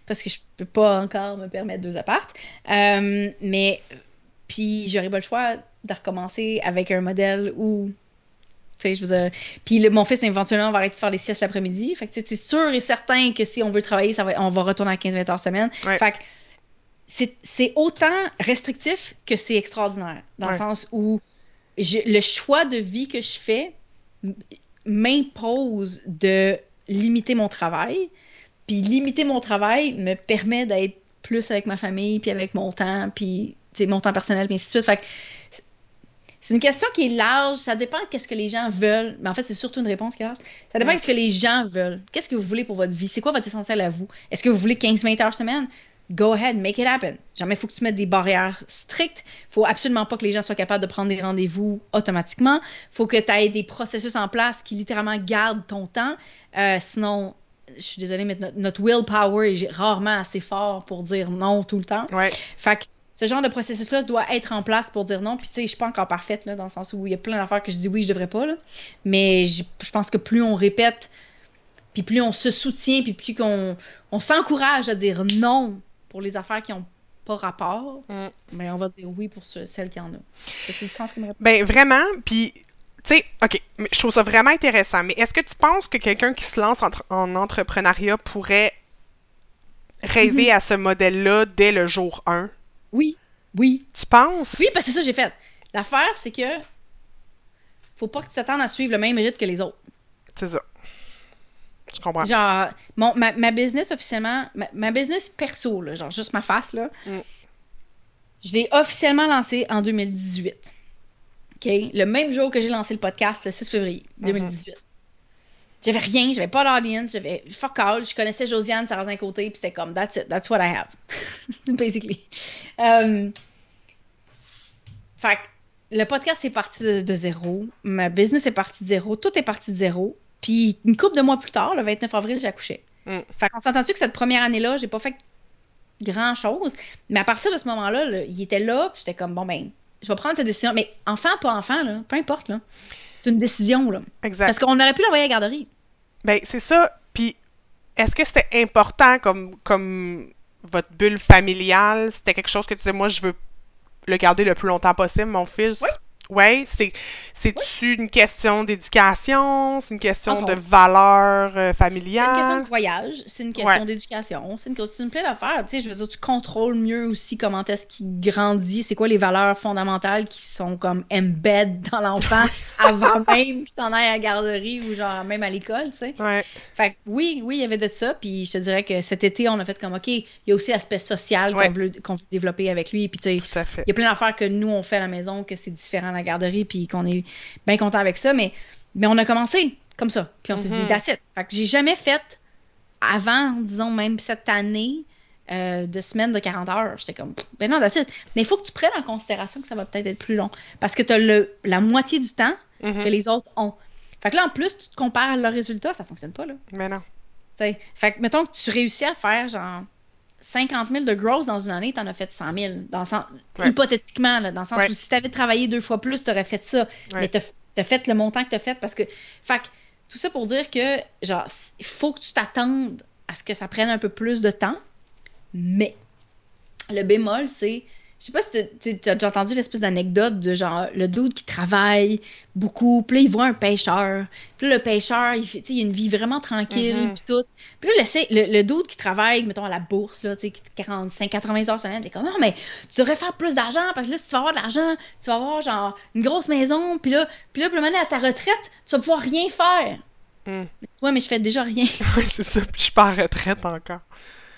Speaker 2: Parce que je peux pas encore me permettre 2 apparts. Mais, puis, j'aurais pas le choix de recommencer avec un modèle où... Tu sais, je veux dire... Puis, mon fils, éventuellement, va arrêter de faire des siestes l'après-midi. Fait que, tu sais, t'es sûr et certain que si on veut travailler, on va retourner à 15-20 heures semaine. Ouais. Fait que, c'est autant restrictif que c'est extraordinaire. Dans le sens où le choix de vie que je fais m'impose de limiter mon travail. Puis limiter mon travail me permet d'être plus avec ma famille, puis avec mon temps, puis mon temps personnel, puis ainsi de suite. Fait que c'est une question qui est large. Ça dépend de qu'est-ce que les gens veulent. Mais en fait, c'est surtout une réponse qui est large. Ça dépend de ce que les gens veulent. Qu'est-ce que vous voulez pour votre vie? C'est quoi votre essentiel à vous? Est-ce que vous voulez 15-20 heures semaine? go ahead, make it happen. Jamais il faut que tu mettes des barrières strictes. Faut absolument pas que les gens soient capables de prendre des rendez-vous automatiquement. Faut que tu aies des processus en place qui littéralement gardent ton temps. Sinon, je suis désolée, mais notre willpower est rarement assez fort pour dire non tout le temps.
Speaker 1: Ouais.
Speaker 2: Fait que ce genre de processus-là doit être en place pour dire non. Puis, tu sais, je suis pas encore parfaite, là, dans le sens où il y a plein d'affaires que je dis oui, je devrais pas, là. Mais je pense que plus on répète, puis plus on se soutient, puis plus qu'on s'encourage à dire non pour les affaires qui n'ont pas rapport, mais on va dire oui pour celles qui en ont. C'est le sens que me répond.
Speaker 1: Ben, vraiment, puis, tu sais, OK, mais je trouve ça vraiment intéressant, mais est-ce que tu penses que quelqu'un qui se lance en entrepreneuriat pourrait rêver à ce modèle-là dès le jour 1?
Speaker 2: Oui, oui.
Speaker 1: Tu penses?
Speaker 2: Oui, parce que c'est ça que j'ai fait. L'affaire, c'est que faut pas que tu t'attendes à suivre le même rythme que les autres.
Speaker 1: C'est ça. Je comprends.
Speaker 2: Genre, ma business officiellement, ma business perso, là, genre juste ma face, là, je l'ai officiellement lancée en 2018. OK? Le même jour que j'ai lancé le podcast, le 6 février 2018. J'avais rien, j'avais pas d'audience, j'avais fuck all. Je connaissais Josiane Sarrazin-Côté, puis c'était comme, that's it, that's what I have. Basically. Fait que le podcast est parti de zéro, ma business est partie de zéro, tout est parti de zéro. Puis une couple de mois plus tard, le 29 avril, j'accouchais. Fait qu'on s'entend-tu que cette première année-là, j'ai pas fait grand-chose, mais à partir de ce moment-là, là, il était là, puis j'étais comme, bon ben, je vais prendre cette décision. Mais enfant, pas enfant, là, peu importe, là. C'est une décision, là.
Speaker 1: Exact.
Speaker 2: Parce qu'on aurait pu l'envoyer à la garderie.
Speaker 1: Ben, c'est ça. Puis, est-ce que c'était important comme votre bulle familiale? C'était quelque chose que tu disais, moi, je veux le garder le plus longtemps possible, mon fils?
Speaker 2: Oui.
Speaker 1: Ouais, c'est-tu une question d'éducation? C'est une question de valeur familiale?
Speaker 2: C'est une question de voyage, c'est une question d'éducation, c'est une plein d'affaires. Tu sais, je veux dire, tu contrôles mieux aussi comment est-ce qu'il grandit, c'est quoi les valeurs fondamentales qui sont comme embed dans l'enfant avant même qu'il s'en aille à la garderie ou genre même à l'école, tu sais.
Speaker 1: Ouais.
Speaker 2: Fait que oui, il y avait de ça, puis je te dirais que cet été, on a fait comme, OK, il y a aussi l'aspect social qu'on veut développer avec lui, puis tu sais, il y a plein d'affaires que nous, on fait à la maison, que c'est différent à la garderie, puis qu'on est bien content avec ça, mais on a commencé comme ça, puis on s'est dit, that's it. Fait que j'ai jamais fait avant, disons, même cette année, de semaine de 40 heures. J'étais comme, ben non, that's it. Mais il faut que tu prennes en considération que ça va peut-être être plus long, parce que tu as la moitié du temps que les autres ont. Fait que là, en plus, tu te compares à leurs résultats, ça fonctionne pas, là.
Speaker 1: Mais non.
Speaker 2: T'sais, fait que, mettons que tu réussis à faire, genre, 50 000 de gross dans une année, t'en as fait 100 000. Hypothétiquement, là, dans le sens où si t'avais travaillé 2 fois plus, t'aurais fait ça. Mais t'as fait le montant que t'as fait parce que... Fait que, tout ça pour dire que, genre, il faut que tu t'attendes à ce que ça prenne un peu plus de temps. Mais, le bémol, c'est... Je sais pas si t'as déjà entendu l'espèce d'anecdote de genre le dude qui travaille beaucoup, puis là il voit un pêcheur, puis là le pêcheur il a une vie vraiment tranquille puis tout, puis là le dude qui travaille mettons à la bourse là, tu sais 45-80 heures semaine, t'es comme non mais tu devrais faire plus d'argent parce que là si tu vas avoir de l'argent, tu vas avoir genre une grosse maison, puis là pour le moment à ta retraite tu vas pouvoir rien faire. Ouais mais je fais déjà rien.
Speaker 1: Oui c'est ça, puis je suis pas en retraite encore.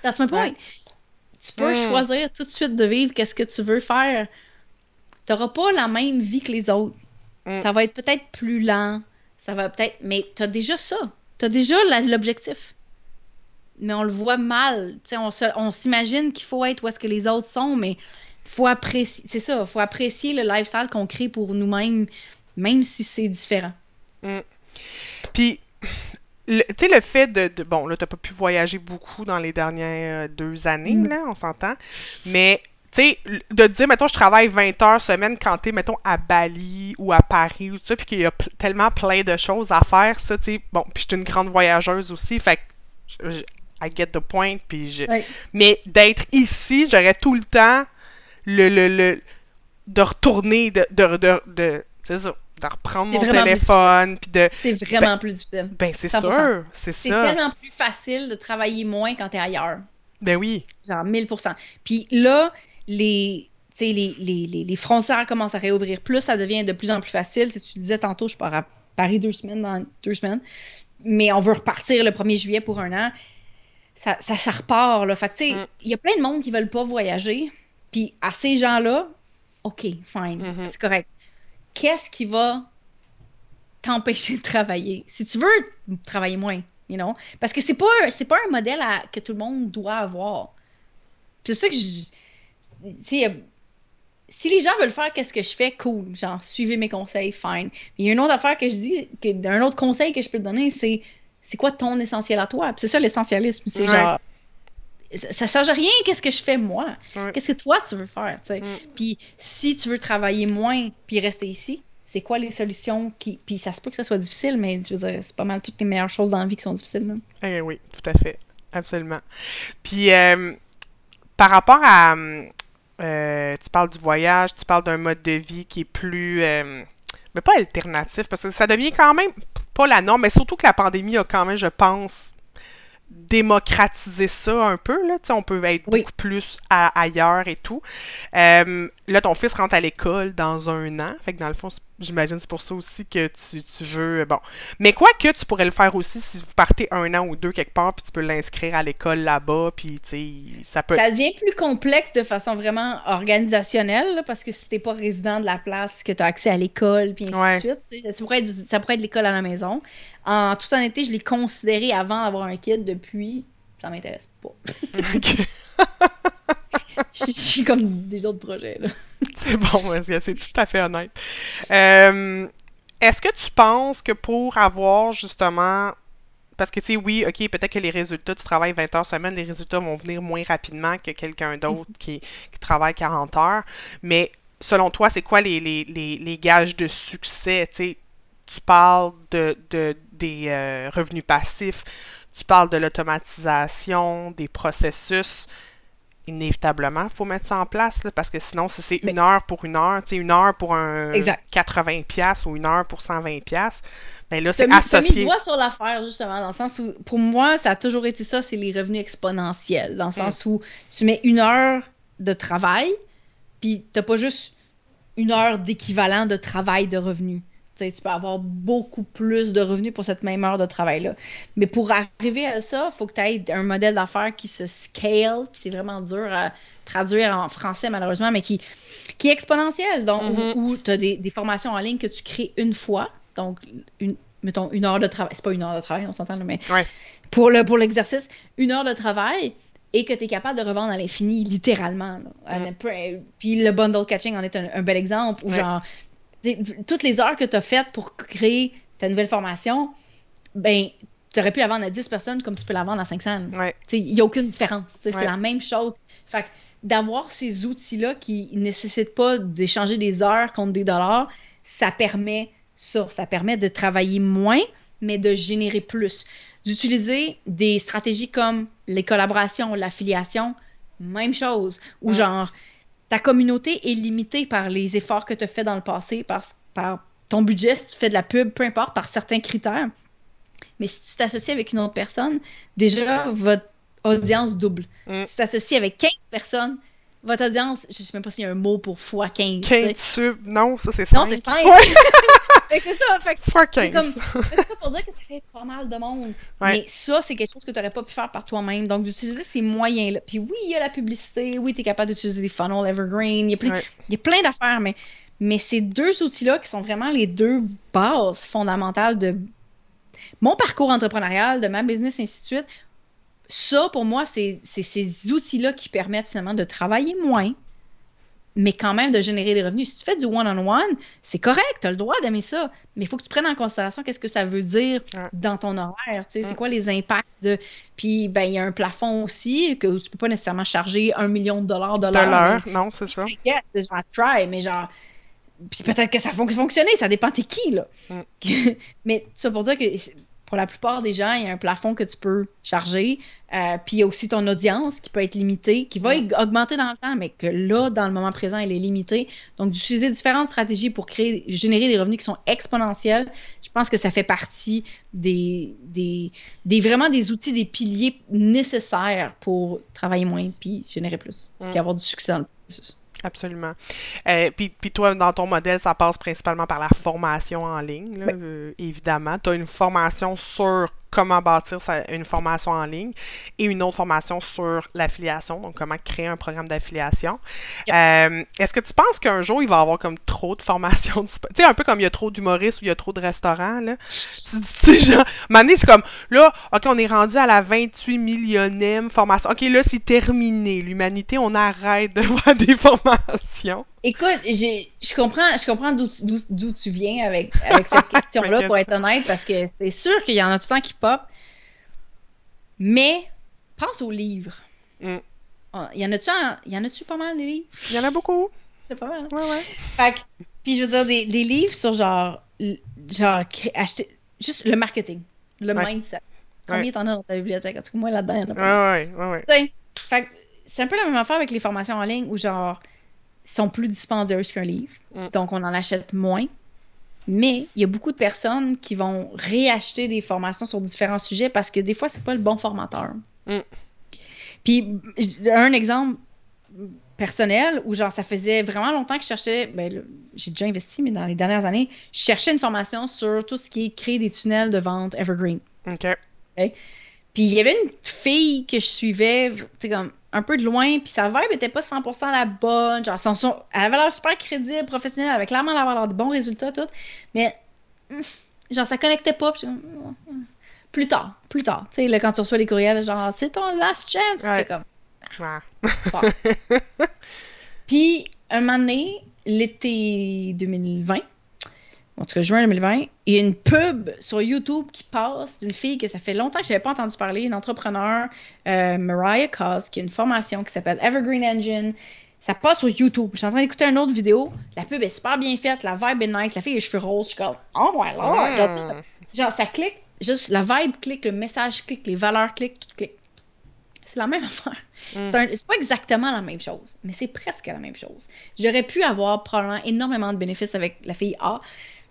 Speaker 2: That's my point. Tu peux choisir tout de suite de vivre qu'est-ce que tu veux faire. Tu n'auras pas la même vie que les autres. Ça va être peut-être plus lent. Ça va peut-être... Mais tu as déjà ça. Tu as déjà l'objectif. Mais on le voit mal. On s'imagine qu'il faut être où est-ce que les autres sont, mais faut apprécier... C'est ça, faut apprécier le lifestyle qu'on crée pour nous-mêmes, même si c'est différent.
Speaker 1: Puis... Tu sais, le fait de... Bon, là, t'as pas pu voyager beaucoup dans les dernières 2 années, là, on s'entend. Mais, tu sais, de te dire, mettons, je travaille 20 heures semaine quand t'es, mettons, à Bali ou à Paris ou tout ça, puis qu'il y a tellement plein de choses à faire, ça, tu sais. Bon, puis je suis une grande voyageuse aussi, fait que I get the point, puis Mais d'être ici, j'aurais tout le temps de retourner, c'est ça. De reprendre mon téléphone, puis de...
Speaker 2: C'est vraiment plus difficile.
Speaker 1: Ben, c'est sûr, c'est ça.
Speaker 2: C'est tellement plus facile de travailler moins quand t'es ailleurs.
Speaker 1: Ben oui.
Speaker 2: Genre 1000%. Puis là, les frontières commencent à réouvrir plus, ça devient de plus en plus facile. Tu disais tantôt, je pars à Paris 2 semaines dans 2 semaines, mais on veut repartir le 1er juillet pour 1 an. Ça repart, là. Fait que, tu sais, il y a plein de monde qui veulent pas voyager, puis à ces gens-là, OK, fine, c'est correct. Qu'est-ce qui va t'empêcher de travailler? Si tu veux travailler moins, you know? Parce que c'est pas un modèle que tout le monde doit avoir. c'est ça que tu sais, si les gens veulent faire qu'est-ce que je fais, cool. Genre, suivez mes conseils, fine. Mais il y a une autre affaire que je dis, un autre conseil que je peux te donner, c'est quoi ton essentiel à toi? Puis c'est ça l'essentialisme. C'est
Speaker 1: Ouais.
Speaker 2: genre, ça change rien, qu'est-ce que je fais moi?
Speaker 1: Ouais.
Speaker 2: Qu'est-ce que toi tu veux faire, tu sais?
Speaker 1: Mm.
Speaker 2: Puis si tu veux travailler moins puis rester ici, c'est quoi les solutions qui. Puis ça se peut que ça soit difficile, mais je veux dire, c'est pas mal toutes les meilleures choses dans la vie qui sont difficiles, là.
Speaker 1: Eh oui, tout à fait. Absolument. Puis, par rapport à... tu parles du voyage, tu parles d'un mode de vie qui est plus... mais pas alternatif, parce que ça devient quand même pas la norme, mais surtout que la pandémie a quand même, je pense, démocratiser ça un peu, là, tu sais, on peut être
Speaker 2: Oui.
Speaker 1: beaucoup plus ailleurs et tout. Là, ton fils rentre à l'école dans 1 an, fait que dans le fond, j'imagine c'est pour ça aussi que tu veux, bon. Mais quoi que tu pourrais le faire aussi si vous partez 1 an ou 2 quelque part, puis tu peux l'inscrire à l'école là-bas, puis tu sais, ça peut...
Speaker 2: Ça devient plus complexe de façon vraiment organisationnelle, là, parce que si t'es pas résident de la place, que tu as accès à l'école, puis ainsi
Speaker 1: Ouais.
Speaker 2: de suite, tu sais, ça pourrait être l'école à la maison. En toute honnêteté, je l'ai considéré avant d'avoir un kid, depuis, ça m'intéresse pas.
Speaker 1: Ok.
Speaker 2: Je suis comme des autres projets, là.
Speaker 1: C'est bon, c'est tout à fait honnête. Est-ce que tu penses que pour avoir justement... Parce que, tu sais, oui, OK, peut-être que les résultats, tu travailles 20 heures semaine, les résultats vont venir moins rapidement que quelqu'un d'autre qui travaille 40 heures. Mais selon toi, c'est quoi les gages de succès? Tu sais, tu parles des revenus passifs, tu parles de l'automatisation, des processus. Inévitablement, il faut mettre ça en place, là, parce que sinon, si c'est
Speaker 2: Mais,
Speaker 1: 1 heure pour 1 heure, tu sais, 1 heure pour un
Speaker 2: exact.
Speaker 1: 80$ ou 1 heure pour 120$, ben là,
Speaker 2: T'as
Speaker 1: c'est
Speaker 2: mis le
Speaker 1: associé.
Speaker 2: doigt sur l'affaire, justement, dans le sens où, pour moi, ça a toujours été ça, c'est les revenus exponentiels. Dans le
Speaker 1: Mm.
Speaker 2: sens où tu mets 1 heure de travail, puis t'as pas juste 1 heure d'équivalent de travail de revenus. Tu sais, tu peux avoir beaucoup plus de revenus pour cette même heure de travail-là. Mais pour arriver à ça, il faut que tu aies un modèle d'affaires qui se scale, puis c'est vraiment dur à traduire en français, malheureusement, mais qui est exponentiel. Donc,
Speaker 1: Mhm.
Speaker 2: où tu as des formations en ligne que tu crées une fois. Donc, mettons, 1 heure de travail. C'est pas 1 heure de travail, on s'entend, là, mais
Speaker 1: Ouais.
Speaker 2: pour l'exercice, 1 heure de travail et que tu es capable de revendre à l'infini, littéralement, là. Puis le bundle catching en est un bel exemple, où
Speaker 1: Ouais.
Speaker 2: genre, toutes les heures que tu as faites pour créer ta nouvelle formation, ben, tu aurais pu la vendre à 10 personnes comme tu peux la vendre à 500.
Speaker 1: Ouais.
Speaker 2: Il n'y a aucune différence.
Speaker 1: Ouais.
Speaker 2: C'est la même chose. Fait que d'avoir ces outils-là qui ne nécessitent pas d'échanger des heures contre des dollars, ça permet ça. Ça permet de travailler moins, mais de générer plus. D'utiliser des stratégies comme les collaborations, l'affiliation, même chose. Ou genre, ta communauté est limitée par les efforts que tu as fait dans le passé, par ton budget, si tu fais de la pub, peu importe, par certains critères. Mais si tu t'associes avec une autre personne, déjà, votre audience double.
Speaker 1: Mm.
Speaker 2: Si tu t'associes avec 15 personnes, votre audience, je ne sais même pas s'il y a un mot pour fois 15.
Speaker 1: 15 sub, non, ça c'est 5.
Speaker 2: Non, c'est 5.
Speaker 1: Ouais.
Speaker 2: Fait que c'est ça. Fait que
Speaker 1: Fois
Speaker 2: c'est
Speaker 1: 15.
Speaker 2: comme, c'est ça pour dire que ça fait pas mal de monde.
Speaker 1: Ouais.
Speaker 2: Mais ça, c'est quelque chose que tu n'aurais pas pu faire par toi-même. Donc, d'utiliser ces moyens-là. Puis oui, il y a la publicité. Oui, tu es capable d'utiliser des funnels evergreen. Il y a plein d'affaires. Mais ces deux outils-là qui sont vraiment les deux bases fondamentales de mon parcours entrepreneurial, de ma business, ainsi de suite. Ça, pour moi, c'est ces outils-là qui permettent finalement de travailler moins, mais quand même de générer des revenus. Si tu fais du one-on-one, c'est correct, tu as le droit d'aimer ça, mais il faut que tu prennes en considération qu'est-ce que ça veut dire dans ton horaire, tu sais, c'est quoi les impacts de... Puis, ben, il y a un plafond aussi, que tu peux pas nécessairement charger 1 million de l'heure.
Speaker 1: De l'heure, non, c'est ça.
Speaker 2: Genre, try, mais genre... Puis peut-être que ça va fonctionner, ça dépend t'es qui, là. Mais ça pour dire que... Pour la plupart des gens, il y a un plafond que tu peux charger. Puis il y a aussi ton audience qui peut être limitée, qui va augmenter dans le temps, mais que là, dans le moment présent, elle est limitée. Donc, d'utiliser différentes stratégies pour générer des revenus qui sont exponentiels, je pense que ça fait partie vraiment des outils, des piliers nécessaires pour travailler moins puis générer plus, puis avoir du succès dans le processus.
Speaker 1: Absolument. Puis toi, dans ton modèle, ça passe principalement par la formation en ligne, là, évidemment. Tu as une formation sur comment bâtir une formation en ligne et une autre formation sur l'affiliation, donc comment créer un programme d'affiliation.
Speaker 2: Yep.
Speaker 1: Est-ce que tu penses qu'un jour, il va y avoir comme trop de formations disponibles? Tu sais, un peu comme il y a trop d'humoristes ou il y a trop de restaurants, là. Tu sais, genre, Mané, c'est comme, là, OK, on est rendu à la 28 millionième formation. OK, là, c'est terminé. L'humanité, on arrête de voir des formations.
Speaker 2: Écoute, je comprends d'où tu viens avec cette question-là, pour être honnête, parce que c'est sûr qu'il y en a tout le temps qui pop. Mais, pense aux livres. Y en a-tu pas mal, des livres?
Speaker 1: Il y en a beaucoup.
Speaker 2: C'est pas mal.
Speaker 1: Ouais, ouais.
Speaker 2: Fait que, puis je veux dire, des livres sur genre acheter, juste le marketing, le mindset. Combien t'en as dans ta bibliothèque? En tout cas, moi, là-dedans, il y en a pas.
Speaker 1: Ouais.
Speaker 2: Fait que, c'est un peu la même affaire avec les formations en ligne où genre sont plus dispendieuses qu'un livre. Donc, on en achète moins. Mais il y a beaucoup de personnes qui vont réacheter des formations sur différents sujets parce que des fois, c'est pas le bon formateur. Puis, un exemple personnel où, genre, ça faisait vraiment longtemps que je cherchais, j'ai déjà investi, mais dans les dernières années, je cherchais une formation sur tout ce qui est créer des tunnels de vente evergreen.
Speaker 1: OK.
Speaker 2: Puis, il y avait une fille que je suivais, tu sais, comme un peu de loin, puis sa vibe était pas 100% la bonne, genre, elle avait l'air super crédible, professionnelle, elle avait clairement l'air de bons résultats, tout, mais, genre, ça connectait pas, puis plus tard, tu sais, là, quand tu reçois les courriels, genre, c'est ton last chance, c'est comme... Puis, un moment donné, l'été 2020, en tout cas juin 2020, il y a une pub sur YouTube qui passe d'une fille que ça fait longtemps que je n'avais pas entendu parler, une entrepreneur, Mariah Cause, qui a une formation qui s'appelle Evergreen Engine. Ça passe sur YouTube. Je suis en train d'écouter une autre vidéo. La pub est super bien faite, la vibe est nice, la fille a les cheveux roses. Je suis comme, oh my lord! Genre, ça clique, juste la vibe clique, le message clique, les valeurs cliquent, tout clique. C'est la même affaire. C'est pas exactement la même chose, mais c'est presque la même chose. J'aurais pu avoir probablement énormément de bénéfices avec la fille A.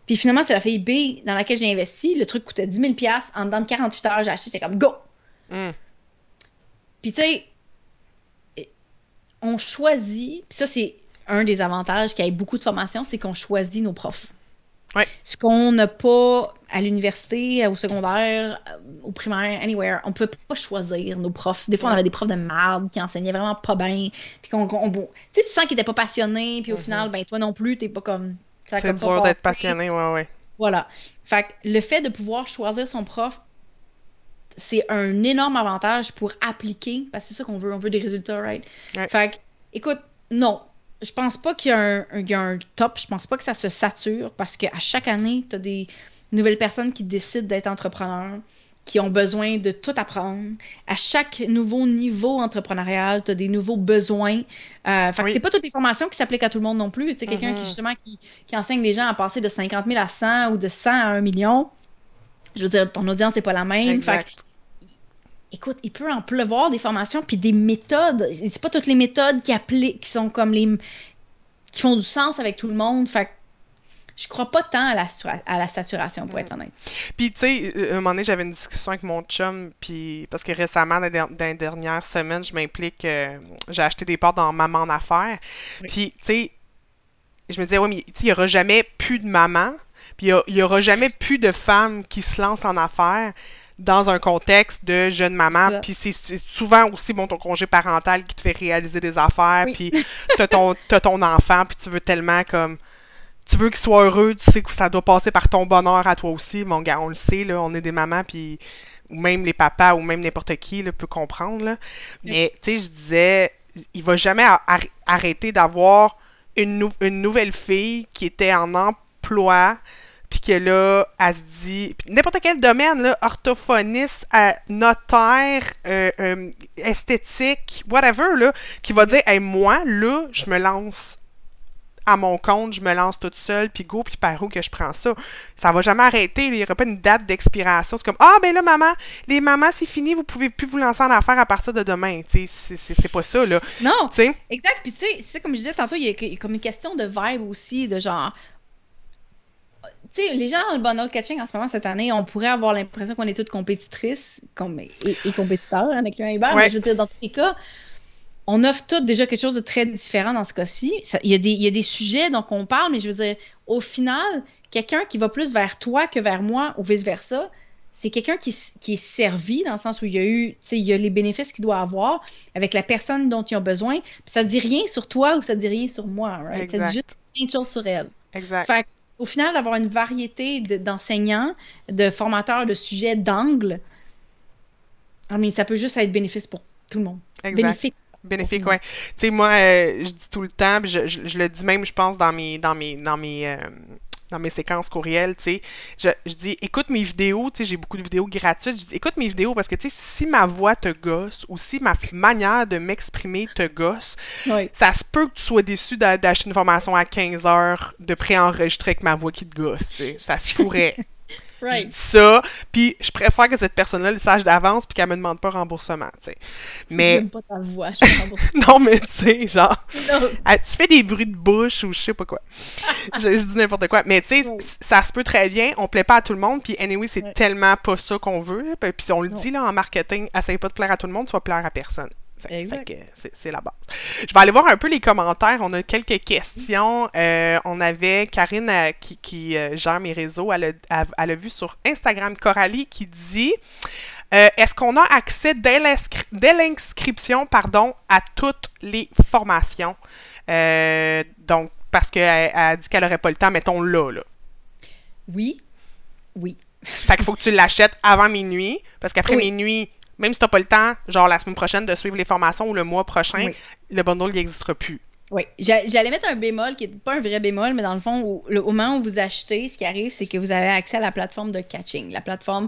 Speaker 2: Puis finalement, c'est la fille B dans laquelle j'ai investi. Le truc coûtait 10 000 $. En dedans de 48 heures, j'ai acheté. J'étais comme, go! Puis tu sais, on choisit. Puis ça, c'est un des avantages qu'il y ait beaucoup de formations, c'est qu'on choisit nos profs.
Speaker 1: Ouais.
Speaker 2: Ce qu'on n'a pas à l'université, au secondaire, au primaire, anywhere, on peut pas choisir nos profs. Des fois, on avait des profs de merde qui enseignaient vraiment pas bien. Puis tu sais, tu sens qu'ils étaient pas passionnés. Puis au final, ben toi non plus, t'es pas comme...
Speaker 1: C'est dur d'être passionné, ouais.
Speaker 2: Voilà. Fait que le fait de pouvoir choisir son prof, c'est un énorme avantage pour appliquer, parce que c'est ça qu'on veut, on veut des résultats, right?
Speaker 1: Ouais.
Speaker 2: Fait que, écoute, non, je pense pas qu'il y a un top, je pense pas que ça se sature, parce qu'à chaque année, t'as des nouvelles personnes qui décident d'être entrepreneurs, qui ont besoin de tout apprendre. À chaque nouveau niveau entrepreneurial, tu as des nouveaux besoins. Fait que c'est pas toutes les formations qui s'appliquent à tout le monde non plus. Tu sais, quelqu'un qui, justement, qui enseigne les gens à passer de 50 000 à 100 ou de 100 à 1 million, je veux dire, ton audience n'est pas la même.
Speaker 1: Exact.
Speaker 2: Fait que, écoute, il peut en pleuvoir des formations, puis des méthodes. C'est pas toutes les méthodes qui sont comme qui font du sens avec tout le monde. Fait que je crois pas tant à la saturation, pour être honnête.
Speaker 1: Puis, tu sais, un moment donné, j'avais une discussion avec mon chum, puis parce que récemment, dans les dernières semaines, je m'implique, j'ai acheté des parts dans Maman en affaires. Puis, tu sais, je me disais, mais il n'y aura jamais plus de maman, puis il n'y aura jamais plus de femmes qui se lancent en affaires dans un contexte de jeune maman, puis c'est souvent aussi, ton congé parental qui te fait réaliser des affaires, puis t'as ton enfant, puis tu veux tellement comme... Tu veux qu'il soit heureux, tu sais que ça doit passer par ton bonheur à toi aussi. Mon gars, on le sait, là, on est des mamans, puis ou même les papas, ou même n'importe qui là, peut comprendre. Là. Mais, tu sais, je disais, il va jamais arrêter d'avoir une nouvelle fille qui était en emploi, puis que là, elle se dit, n'importe quel domaine, là, orthophoniste, notaire, esthétique, whatever, là, qui va dire, hey, moi, là, je me lance à mon compte, je me lance toute seule, puis go, puis par où que je prends ça. Ça va jamais arrêter, il n'y aura pas une date d'expiration. C'est comme, ben là, maman, les mamans, c'est fini, vous pouvez plus vous lancer en affaires à partir de demain. Tu sais, c'est pas ça, là.
Speaker 2: Non,
Speaker 1: t'sais?
Speaker 2: Exact. Puis tu sais, c'est comme je disais tantôt, il y a comme une question de vibe aussi, de genre... Tu sais, les gens dans le bundle catching en ce moment, cette année, on pourrait avoir l'impression qu'on est toutes compétitrices et compétiteurs, avec le Hubert, mais je veux dire, dans tous les cas, on offre toutes déjà quelque chose de très différent dans ce cas-ci. Il y a des sujets dont on parle, mais je veux dire, au final, quelqu'un qui va plus vers toi que vers moi ou vice-versa, c'est quelqu'un qui est servi dans le sens où il y a eu, tu sais, il y a les bénéfices qu'il doit avoir avec la personne dont ils ont besoin. Puis ça dit rien sur toi ou ça dit rien sur moi, right? Ça dit juste plein de choses sur elle.
Speaker 1: Exact.
Speaker 2: Fait au final, d'avoir une variété d'enseignants, de formateurs, de sujets, d'angles, ça peut juste être bénéfice pour tout le monde.
Speaker 1: Exact. Bénéfique, ouais. Tu sais, moi, je dis tout le temps, puis je le dis même, je pense, dans mes séquences courriels, tu sais, je dis, écoute mes vidéos, tu sais, j'ai beaucoup de vidéos gratuites, je dis, écoute mes vidéos parce que, tu sais, si ma voix te gosse ou si ma manière de m'exprimer te gosse, ça se peut que tu sois déçu d'acheter une formation à 15 heures de préenregistrer avec ma voix qui te gosse, tu sais, ça se pourrait. Je dis ça, puis je préfère que cette personne-là le sache d'avance puis qu'elle me demande pas remboursement, tu sais. Mais...
Speaker 2: J'aime pas ta voix, je te rembourse.
Speaker 1: Non, mais tu sais, genre, tu fais des bruits de bouche ou je sais pas quoi. je dis n'importe quoi. Mais tu sais, ça se peut très bien, on plaît pas à tout le monde, puis anyway, c'est tellement pas ça qu'on veut. Puis on le dit là en marketing, essaye pas de plaire à tout le monde, tu vas plaire à personne. Fait que c'est la base. Je vais aller voir un peu les commentaires. On a quelques questions. On avait Karine qui gère mes réseaux. Elle a vu sur Instagram Coralie qui dit est-ce qu'on a accès dès l'inscription à toutes les formations? Donc, parce qu'elle a dit qu'elle n'aurait pas le temps, mettons là.
Speaker 2: Oui.
Speaker 1: Fait qu'il faut que tu l'achètes avant minuit, parce qu'après minuit, même si tu n'as pas le temps, genre la semaine prochaine, de suivre les formations ou le mois prochain, le bundle n'existera plus.
Speaker 2: Oui, j'allais mettre un bémol qui n'est pas un vrai bémol, mais dans le fond, au moment où vous achetez, ce qui arrive, c'est que vous avez accès à la plateforme de Catching. La plateforme,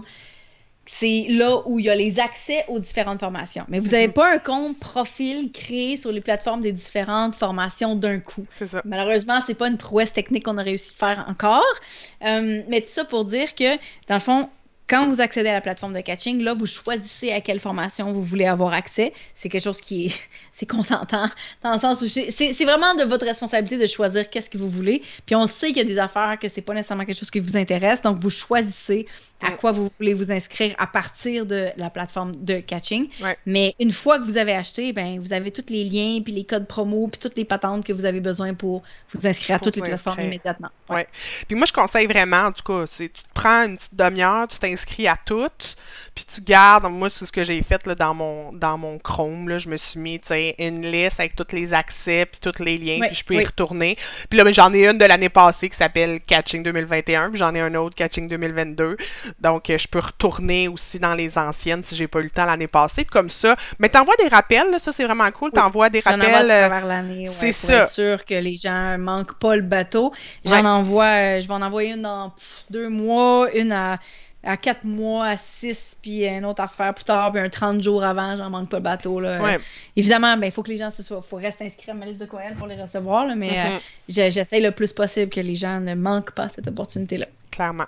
Speaker 2: c'est là où il y a les accès aux différentes formations. Mais vous n'avez pas un compte profil créé sur les plateformes des différentes formations d'un coup.
Speaker 1: C'est ça.
Speaker 2: Malheureusement, c'est pas une prouesse technique qu'on a réussi à faire encore. Mais tout ça pour dire que, dans le fond, quand vous accédez à la plateforme de Catching, là, vous choisissez à quelle formation vous voulez avoir accès. C'est quelque chose qui est c'est consentant, dans le sens où c'est vraiment de votre responsabilité de choisir qu'est-ce que vous voulez. Puis on sait qu'il y a des affaires que c'est pas nécessairement quelque chose qui vous intéresse, donc vous choisissez à quoi vous voulez vous inscrire à partir de la plateforme de Catching. Mais une fois que vous avez acheté, ben vous avez tous les liens, puis les codes promo, puis toutes les patentes que vous avez besoin pour vous inscrire à toutes les plateformes immédiatement.
Speaker 1: Ouais. Puis moi, je conseille vraiment, en tout cas, tu te prends une petite demi-heure, tu t'inscris à toutes, puis tu gardes, moi, c'est ce que j'ai fait là, dans mon Chrome, là, je me suis mis, tu sais, une liste avec tous les accès, puis tous les liens, puis je peux y retourner. Puis là, ben, j'en ai une de l'année passée qui s'appelle Catching 2021, puis j'en ai un autre Catching 2022. Donc, je peux retourner aussi dans les anciennes si j'ai pas eu le temps l'année passée. Puis comme ça, mais t'envoies des rappels, là, ça c'est vraiment cool. T'envoies des rappels.
Speaker 2: J'en envoie à travers l'année,
Speaker 1: c'est
Speaker 2: pour
Speaker 1: ça.
Speaker 2: être sûr que les gens manquent pas le bateau. J'en envoie, je vais en envoyer une dans 2 mois, une à 4 mois, à 6, puis une autre affaire plus tard, puis un 30 jours avant, j'en manque pas le bateau. Là. Évidemment, il faut que les gens faut rester inscrits à ma liste de courriels pour les recevoir, là, mais j'essaie le plus possible que les gens ne manquent pas cette opportunité-là.
Speaker 1: Clairement.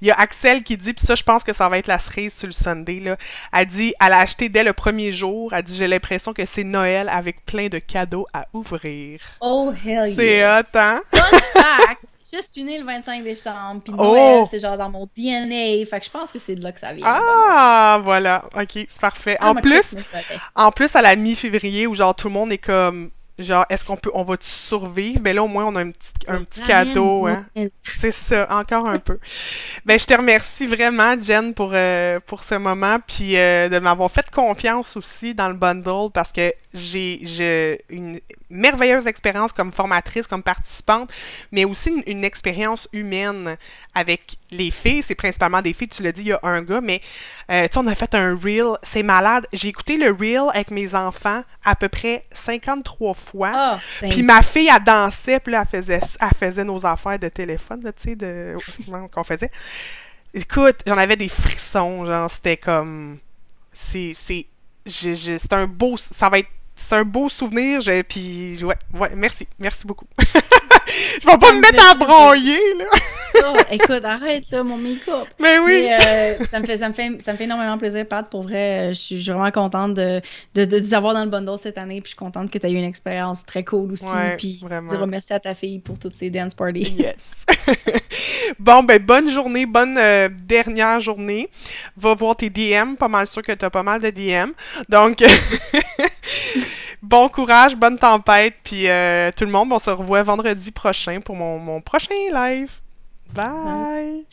Speaker 1: Il y a Axel qui dit, puis ça, je pense que ça va être la cerise sur le Sunday, là. Elle dit, elle a acheté dès le premier jour. Elle dit, j'ai l'impression que c'est Noël avec plein de cadeaux à ouvrir.
Speaker 2: Oh, hell yeah!
Speaker 1: C'est hot, hein?
Speaker 2: Fun fact! Je suis née le 25 décembre, puis Noël, c'est genre dans mon DNA. Fait que je pense que c'est de là que ça vient.
Speaker 1: Ah, voilà. OK, c'est parfait. En plus, à la mi-février, où genre tout le monde est comme... Genre, est-ce on va survivre? Ben là, au moins, on a un petit cadeau. Hein? C'est ça, encore un peu. Ben, je te remercie vraiment, Jen, pour ce moment, puis de m'avoir fait confiance aussi dans le bundle, parce que j'ai une merveilleuse expérience comme formatrice, comme participante, mais aussi une expérience humaine avec les filles. C'est principalement des filles, tu l'as dit, il y a un gars, mais tu sais, on a fait un reel, c'est malade. J'ai écouté le reel avec mes enfants à peu près 53 fois. Puis ma fille, elle dansait, puis là, elle faisait nos affaires de téléphone, tu sais, qu'on faisait. Écoute, j'en avais des frissons, genre, c'était comme... C'est un beau... C'est un beau souvenir, puis ouais, merci beaucoup. Je vais pas me mettre à broyer, là.
Speaker 2: Écoute, arrête, là, mon make-up.
Speaker 1: Mais oui.
Speaker 2: Mais, ça me fait énormément plaisir, Pat, pour vrai. Je suis vraiment contente de les avoir dans le bundle cette année, puis je suis contente que tu aies eu une expérience très cool aussi, puis dire merci à ta fille pour toutes ces dance parties.
Speaker 1: Yes. Bon, ben, bonne journée, bonne dernière journée. Va voir tes DM, pas mal sûr que tu as pas mal de DM. Donc... Bon courage, bonne tempête, puis tout le monde, on se revoit vendredi prochain pour mon prochain live. Bye!